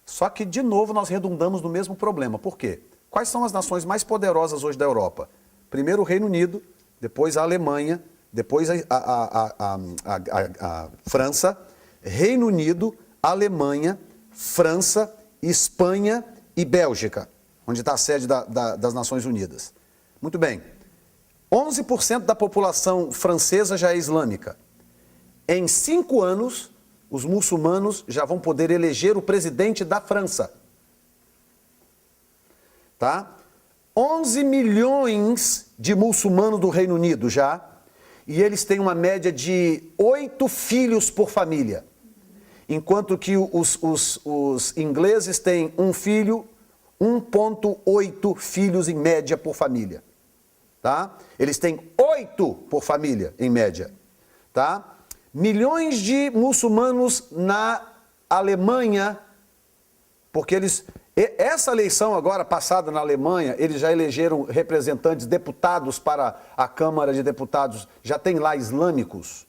Só que, de novo, nós redundamos no mesmo problema. Por quê? Quais são as nações mais poderosas hoje da Europa? Primeiro o Reino Unido, depois a Alemanha, depois a França, Reino Unido, Alemanha, França, Espanha e Bélgica, onde está a sede das Nações Unidas. Muito bem. 11% da população francesa já é islâmica. Em 5 anos, os muçulmanos já vão poder eleger o presidente da França. Tá? 11 milhões de muçulmanos do Reino Unido já, e eles têm uma média de 8 filhos por família. Enquanto que os ingleses têm um filho, 1,8 filhos em média por família. Tá? Eles têm 8 por família, em média. Tá? Milhões de muçulmanos na Alemanha, porque essa eleição agora passada na Alemanha, eles já elegeram representantes, deputados para a Câmara de Deputados, já tem lá islâmicos,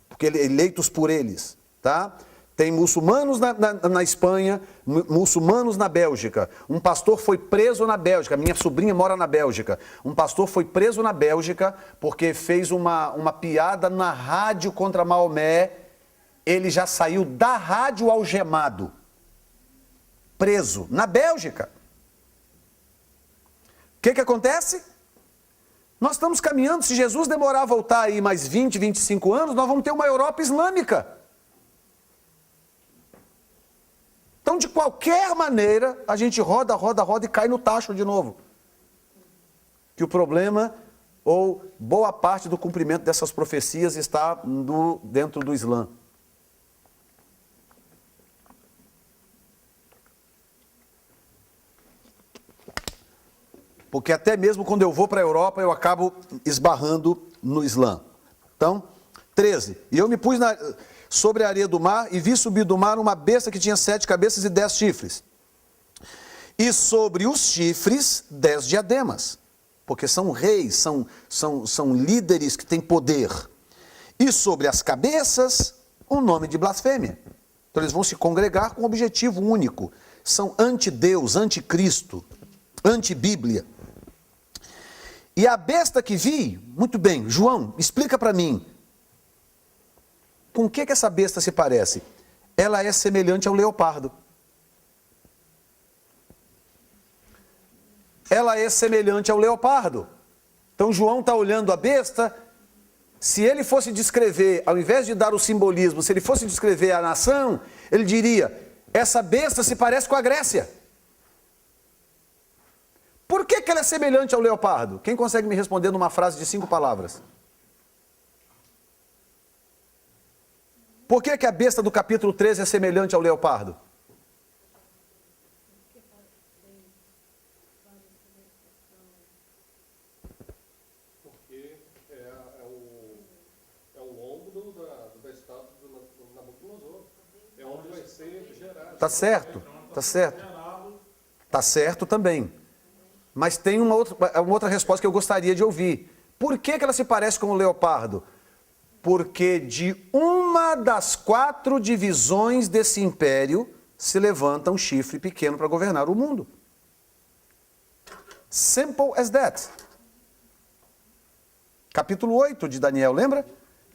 porque eleitos por eles. Tá? Tem muçulmanos na Espanha, muçulmanos na Bélgica. Um pastor foi preso na Bélgica, minha sobrinha mora na Bélgica. Um pastor foi preso na Bélgica porque fez uma piada na rádio contra Maomé. Ele já saiu da rádio algemado. Preso na Bélgica. O que acontece? Nós estamos caminhando, se Jesus demorar a voltar aí mais 20, 25 anos, nós vamos ter uma Europa islâmica. Então, de qualquer maneira, a gente roda e cai no tacho de novo. Que o problema, ou boa parte do cumprimento dessas profecias está dentro do Islã. porque até mesmo quando eu vou para a Europa, eu acabo esbarrando no Islã. Então, 13. E eu me pus sobre a areia do mar e vi subir do mar uma besta que tinha 7 cabeças e 10 chifres. E sobre os chifres, 10 diademas, porque são reis, são líderes que têm poder. E sobre as cabeças, um nome de blasfêmia. Então eles vão se congregar com um objetivo único. São anti-Deus, anti-Cristo, anti-Bíblia. E a besta que vi, muito bem, João, explica para mim. Com o que essa besta se parece? Ela é semelhante ao leopardo. Ela é semelhante ao leopardo. Então João está olhando a besta. Se ele fosse descrever, ao invés de dar o simbolismo, se ele fosse descrever a nação, ele diria, essa besta se parece com a Grécia. Por que ela é semelhante ao leopardo? Quem consegue me responder numa frase de 5 palavras? Por que a besta do capítulo 13 é semelhante ao leopardo? Porque é o lombo da estátua do Nabucodonosor. É onde vai ser gerado. Tá certo, tá certo. Tá certo também. Mas tem uma outra resposta que eu gostaria de ouvir. Por que ela se parece com o leopardo? Porque de uma das 4 divisões desse império se levanta um chifre pequeno para governar o mundo. Simple as that. Capítulo 8 de Daniel, lembra?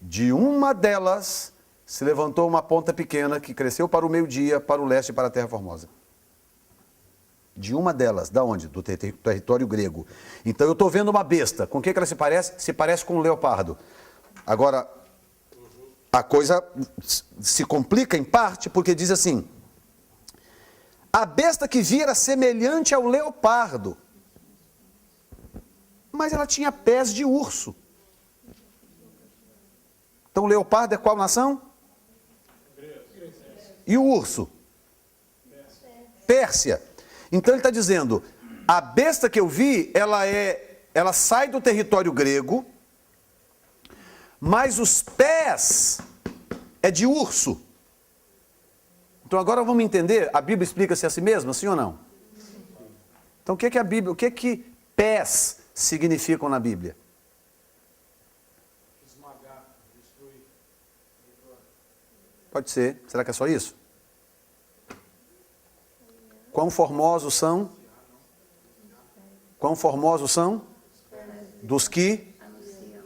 De uma delas se levantou uma ponta pequena que cresceu para o meio-dia, para o leste e para a terra formosa. De uma delas, da onde? Do território grego. Então eu estou vendo uma besta. Com o que ela se parece? Se parece com um leopardo. Agora, a coisa se complica em parte porque diz assim, a besta que vi era semelhante ao leopardo, mas ela tinha pés de urso. Então o leopardo é qual nação? E o urso? Pérsia. Então ele está dizendo, a besta que eu vi, ela sai do território grego, mas os pés é de urso. Então agora vamos entender, a Bíblia explica-se a si mesma, sim ou não? Então o que a Bíblia, o que pés significam na Bíblia? Esmagar, destruir. Pode ser, será que é só isso? Quão formosos são? Quão formosos são? Dos que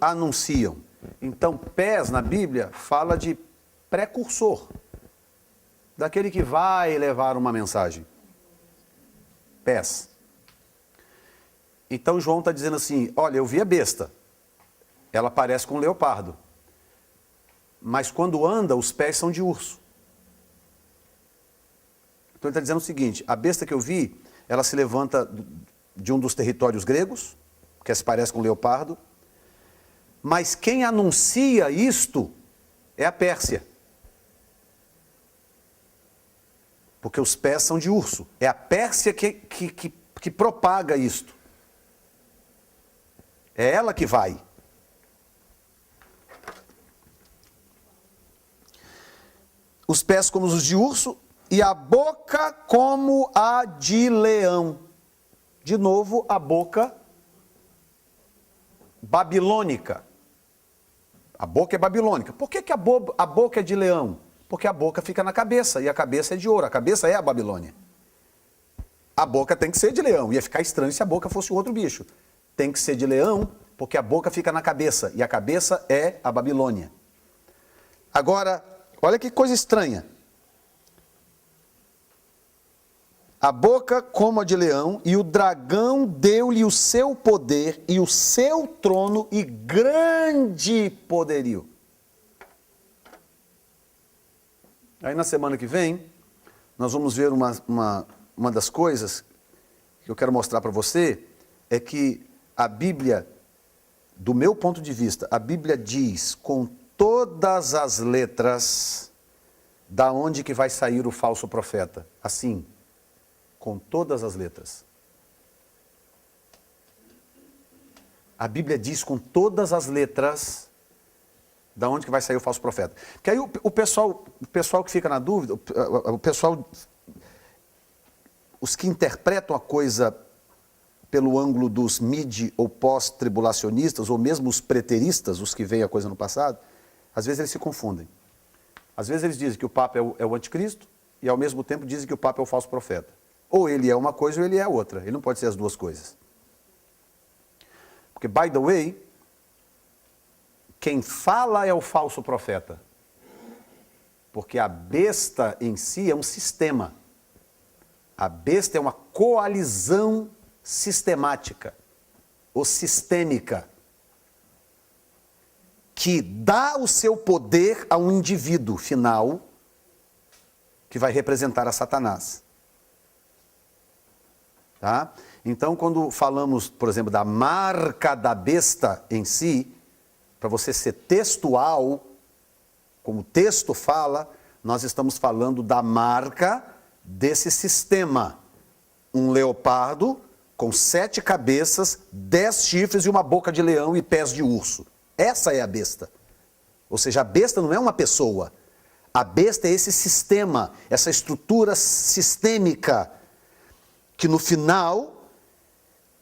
anunciam. Então, pés na Bíblia fala de precursor. Daquele que vai levar uma mensagem. Pés. Então João está dizendo assim, olha, eu vi a besta. Ela parece com um leopardo. Mas quando anda, os pés são de urso. Então ele está dizendo o seguinte, a besta que eu vi, ela se levanta de um dos territórios gregos, que se parece com um leopardo, mas quem anuncia isto é a Pérsia. Porque os pés são de urso. É a Pérsia que propaga isto. É ela que vai. Os pés como os de urso e a boca como a de leão. De novo, a boca babilônica. A boca é babilônica. Por que a boca é de leão? Porque a boca fica na cabeça e a cabeça é de ouro. A cabeça é a Babilônia. A boca tem que ser de leão. Ia ficar estranho se a boca fosse outro bicho. Tem que ser de leão porque a boca fica na cabeça e a cabeça é a Babilônia. Agora, olha que coisa estranha. A boca como a de leão, e o dragão deu-lhe o seu poder e o seu trono e grande poderio. Aí na semana que vem, nós vamos ver uma das coisas que eu quero mostrar para você, é que a Bíblia, do meu ponto de vista, a Bíblia diz com todas as letras da onde que vai sair o falso profeta. Assim, com todas as letras. A Bíblia diz com todas as letras da onde que vai sair o falso profeta. Porque aí o pessoal que fica na dúvida, os que interpretam a coisa pelo ângulo dos mid ou pós-tribulacionistas, ou mesmo os preteristas, os que veem a coisa no passado, às vezes eles se confundem. Às vezes eles dizem que o Papa é o anticristo e ao mesmo tempo dizem que o Papa é o falso profeta. Ou ele é uma coisa ou ele é outra. Ele não pode ser as duas coisas. Porque, by the way, quem fala é o falso profeta. Porque a besta em si é um sistema. A besta é uma coalizão sistemática ou sistêmica que dá o seu poder a um indivíduo final que vai representar a Satanás. Tá? Então, quando falamos, por exemplo, da marca da besta em si, para você ser textual, como o texto fala, nós estamos falando da marca desse sistema. Um leopardo com 7 cabeças, 10 chifres e uma boca de leão e pés de urso. Essa é a besta. Ou seja, a besta não é uma pessoa. A besta é esse sistema, essa estrutura sistêmica, que no final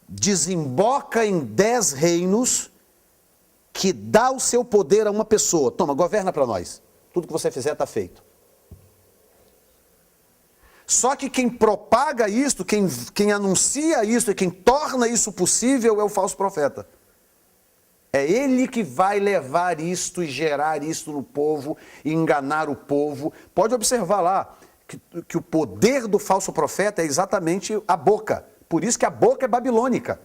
desemboca em 10 reinos, que dá o seu poder a uma pessoa. Toma, governa para nós. Tudo que você fizer está feito. Só que quem propaga isso, quem anuncia isso e quem torna isso possível é o falso profeta. É ele que vai levar isto e gerar isto no povo, e enganar o povo. Pode observar lá que o poder do falso profeta é exatamente a boca. Por isso que a boca é babilônica.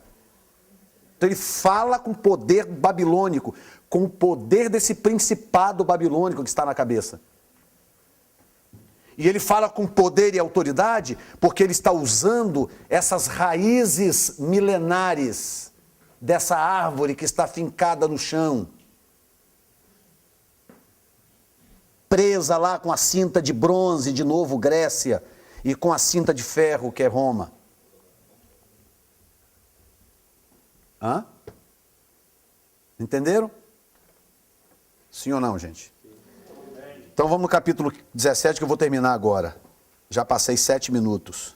Então ele fala com poder babilônico, com o poder desse principado babilônico que está na cabeça. E ele fala com poder e autoridade porque ele está usando essas raízes milenares dessa árvore que está fincada no chão, presa lá com a cinta de bronze, de novo Grécia, e com a cinta de ferro, que é Roma. Hã? Entenderam? Sim ou não, gente? Então vamos no capítulo 17, que eu vou terminar agora. Já passei 7 minutos.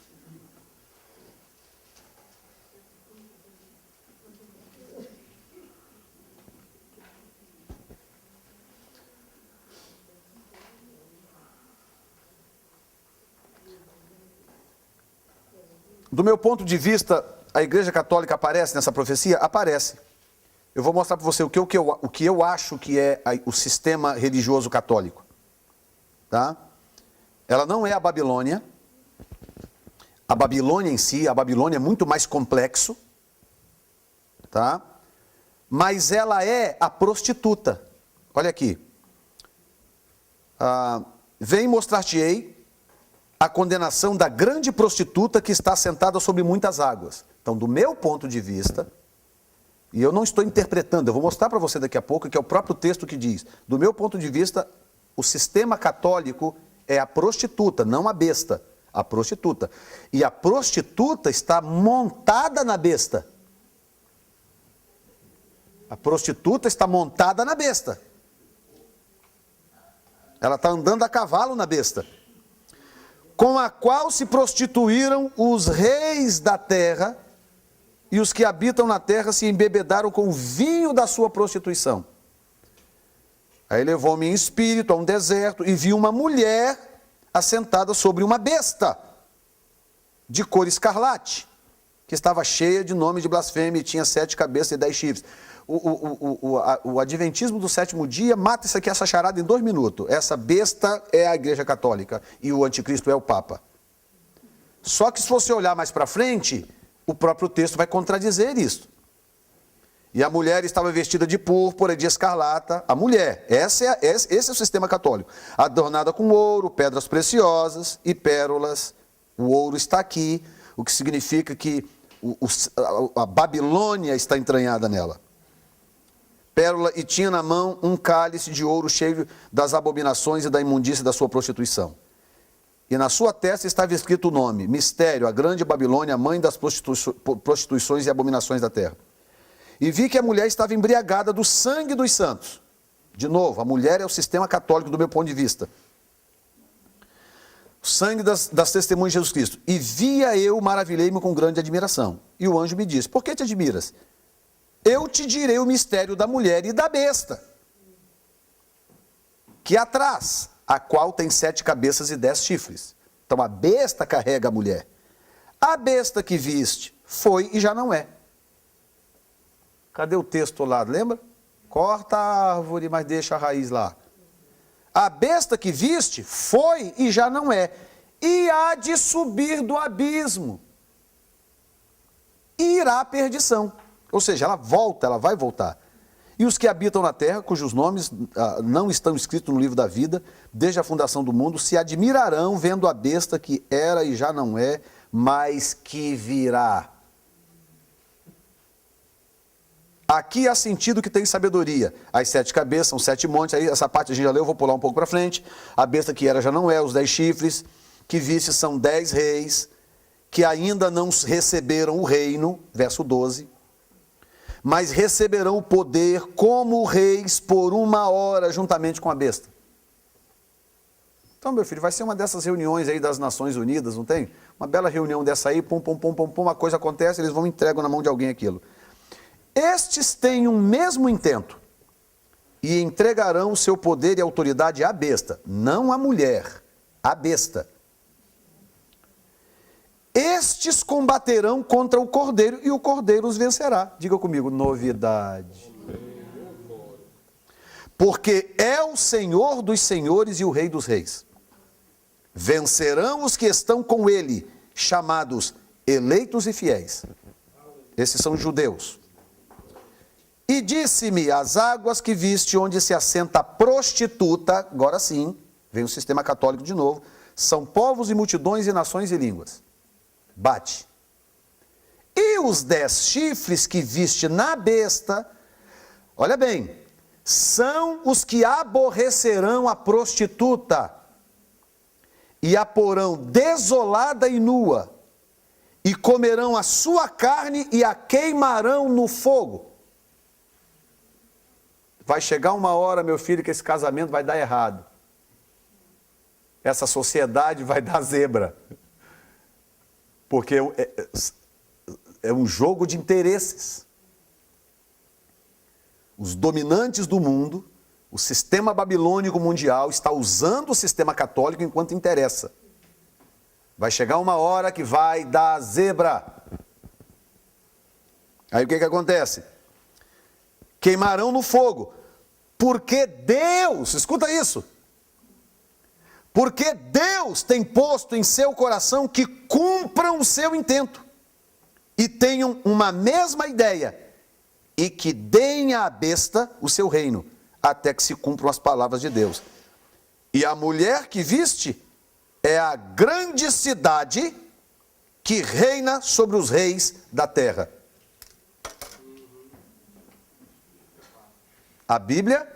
Do meu ponto de vista, a Igreja Católica aparece nessa profecia? Aparece. Eu vou mostrar para você o que eu acho que é o sistema religioso católico. Tá? Ela não é a Babilônia. A Babilônia em si, a Babilônia é muito mais complexo. Tá? Mas ela é a prostituta. Olha aqui. Vem mostrar-te-ei a condenação da grande prostituta que está sentada sobre muitas águas. Então, do meu ponto de vista, e eu não estou interpretando, eu vou mostrar para você daqui a pouco, que é o próprio texto que diz, do meu ponto de vista, o sistema católico é a prostituta, não a besta, a prostituta. E a prostituta está montada na besta. A prostituta está montada na besta. Ela está andando a cavalo na besta. Com a qual se prostituíram os reis da terra, e os que habitam na terra se embebedaram com o vinho da sua prostituição. Aí levou-me em espírito a um deserto, e vi uma mulher assentada sobre uma besta, de cor escarlate, que estava cheia de nome de blasfêmia, e tinha 7 cabeças e 10 chifres. O adventismo do 7º dia mata isso aqui, essa charada, em 2 minutos. Essa besta é a Igreja Católica e o anticristo é o Papa. Só que se você olhar mais para frente, o próprio texto vai contradizer isso. E a mulher estava vestida de púrpura e de escarlata. A mulher, esse é o sistema católico. Adornada com ouro, pedras preciosas e pérolas. O ouro está aqui, o que significa que a Babilônia está entranhada nela. Pérola, e tinha na mão um cálice de ouro cheio das abominações e da imundícia da sua prostituição. E na sua testa estava escrito o nome: Mistério, a grande Babilônia, a mãe das prostituições e abominações da terra. E vi que a mulher estava embriagada do sangue dos santos. De novo, a mulher é o sistema católico do meu ponto de vista. O sangue das testemunhas de Jesus Cristo. E via eu, maravilhei-me com grande admiração. E o anjo me disse, por que te admiras? Eu te direi o mistério da mulher e da besta, que atrás, a qual tem 7 cabeças e 10 chifres. Então a besta carrega a mulher. A besta que viste foi e já não é. Cadê o texto lá, lembra? Corta a árvore, mas deixa a raiz lá. A besta que viste foi e já não é. E há de subir do abismo. E irá à perdição. Ou seja, ela volta, ela vai voltar. E os que habitam na terra, cujos nomes não estão escritos no livro da vida, desde a fundação do mundo, se admirarão vendo a besta que era e já não é, mas que virá. Aqui há sentido que tem sabedoria. As 7 cabeças, são 7 montes, aí essa parte a gente já leu, eu vou pular um pouco para frente. A besta que era já não é, os 10 chifres, que viste são 10 reis, que ainda não receberam o reino, verso 12, mas receberão o poder como reis por 1 hora, juntamente com a besta. Então, meu filho, vai ser uma dessas reuniões aí das Nações Unidas, não tem? Uma bela reunião dessa aí, pum, uma coisa acontece, eles vão e entregam na mão de alguém aquilo. Estes têm um mesmo intento e entregarão o seu poder e autoridade à besta, não à mulher, à besta. Estes combaterão contra o cordeiro e o cordeiro os vencerá. Diga comigo, novidade. Porque é o Senhor dos senhores e o Rei dos reis. Vencerão os que estão com ele, chamados eleitos e fiéis. Esses são os judeus. E disse-me, as águas que viste onde se assenta a prostituta, agora sim, vem o sistema católico de novo, são povos e multidões e nações e línguas. Bate. E os 10 chifres que viste na besta, olha bem, são os que aborrecerão a prostituta e a porão desolada e nua, e comerão a sua carne e a queimarão no fogo. Vai chegar uma hora, meu filho, que esse casamento vai dar errado. Essa sociedade vai dar zebra. Porque é um jogo de interesses. Os dominantes do mundo, o sistema babilônico mundial, está usando o sistema católico enquanto interessa. Vai chegar uma hora que vai dar zebra. Aí o que acontece? Queimarão no fogo. Porque Deus, escuta isso, porque Deus tem posto em seu coração que cumpram o seu intento e tenham uma mesma ideia e que deem à besta o seu reino, até que se cumpram as palavras de Deus. E a mulher que viste é a grande cidade que reina sobre os reis da terra. A Bíblia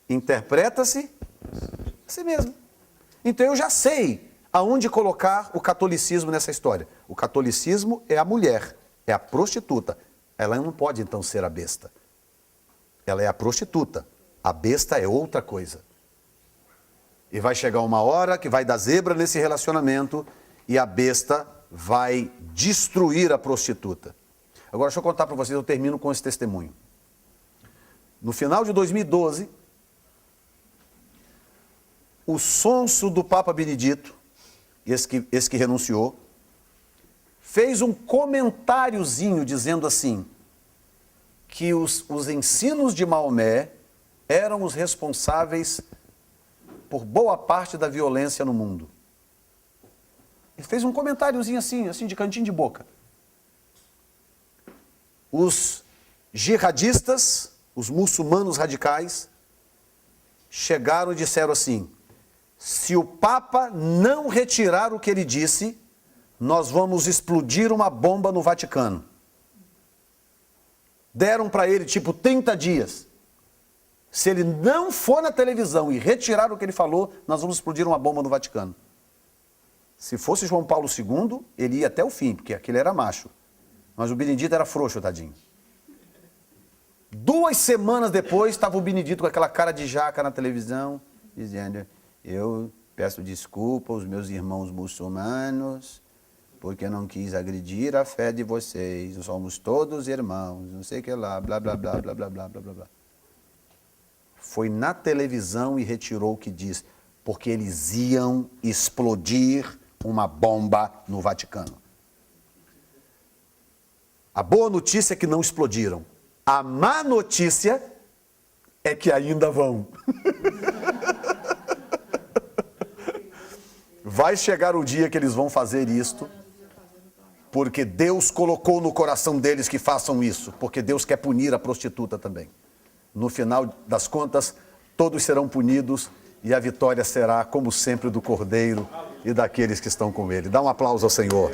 interpreta-se a si mesmo. Então eu já sei aonde colocar o catolicismo nessa história. O catolicismo é a mulher, é a prostituta. Ela não pode então ser a besta. Ela é a prostituta. A besta é outra coisa. E vai chegar uma hora que vai dar zebra nesse relacionamento e a besta vai destruir a prostituta. Agora deixa eu contar para vocês, eu termino com esse testemunho. No final de 2012, o sonso do Papa Benedito, esse que renunciou, fez um comentáriozinho dizendo assim, que os ensinos de Maomé eram os responsáveis por boa parte da violência no mundo. Ele fez um comentáriozinho assim de cantinho de boca. Os jihadistas, os muçulmanos radicais, chegaram e disseram assim, se o Papa não retirar o que ele disse, nós vamos explodir uma bomba no Vaticano. Deram para ele tipo 30 dias. Se ele não for na televisão e retirar o que ele falou, nós vamos explodir uma bomba no Vaticano. Se fosse João Paulo II, ele ia até o fim, porque aquele era macho. Mas o Benedito era frouxo, tadinho. 2 semanas depois, estava o Benedito com aquela cara de jaca na televisão, dizendo: eu peço desculpa aos meus irmãos muçulmanos, porque eu não quis agredir a fé de vocês, somos todos irmãos, não sei o que lá, blá, blá, blá, blá, blá, blá, blá, blá. Foi na televisão e retirou o que diz, porque eles iam explodir uma bomba no Vaticano. A boa notícia é que não explodiram. A má notícia é que ainda vão. Vai chegar o dia que eles vão fazer isto, porque Deus colocou no coração deles que façam isso, porque Deus quer punir a prostituta também. No final das contas, todos serão punidos e a vitória será, como sempre, do Cordeiro e daqueles que estão com ele. Dá um aplauso ao Senhor.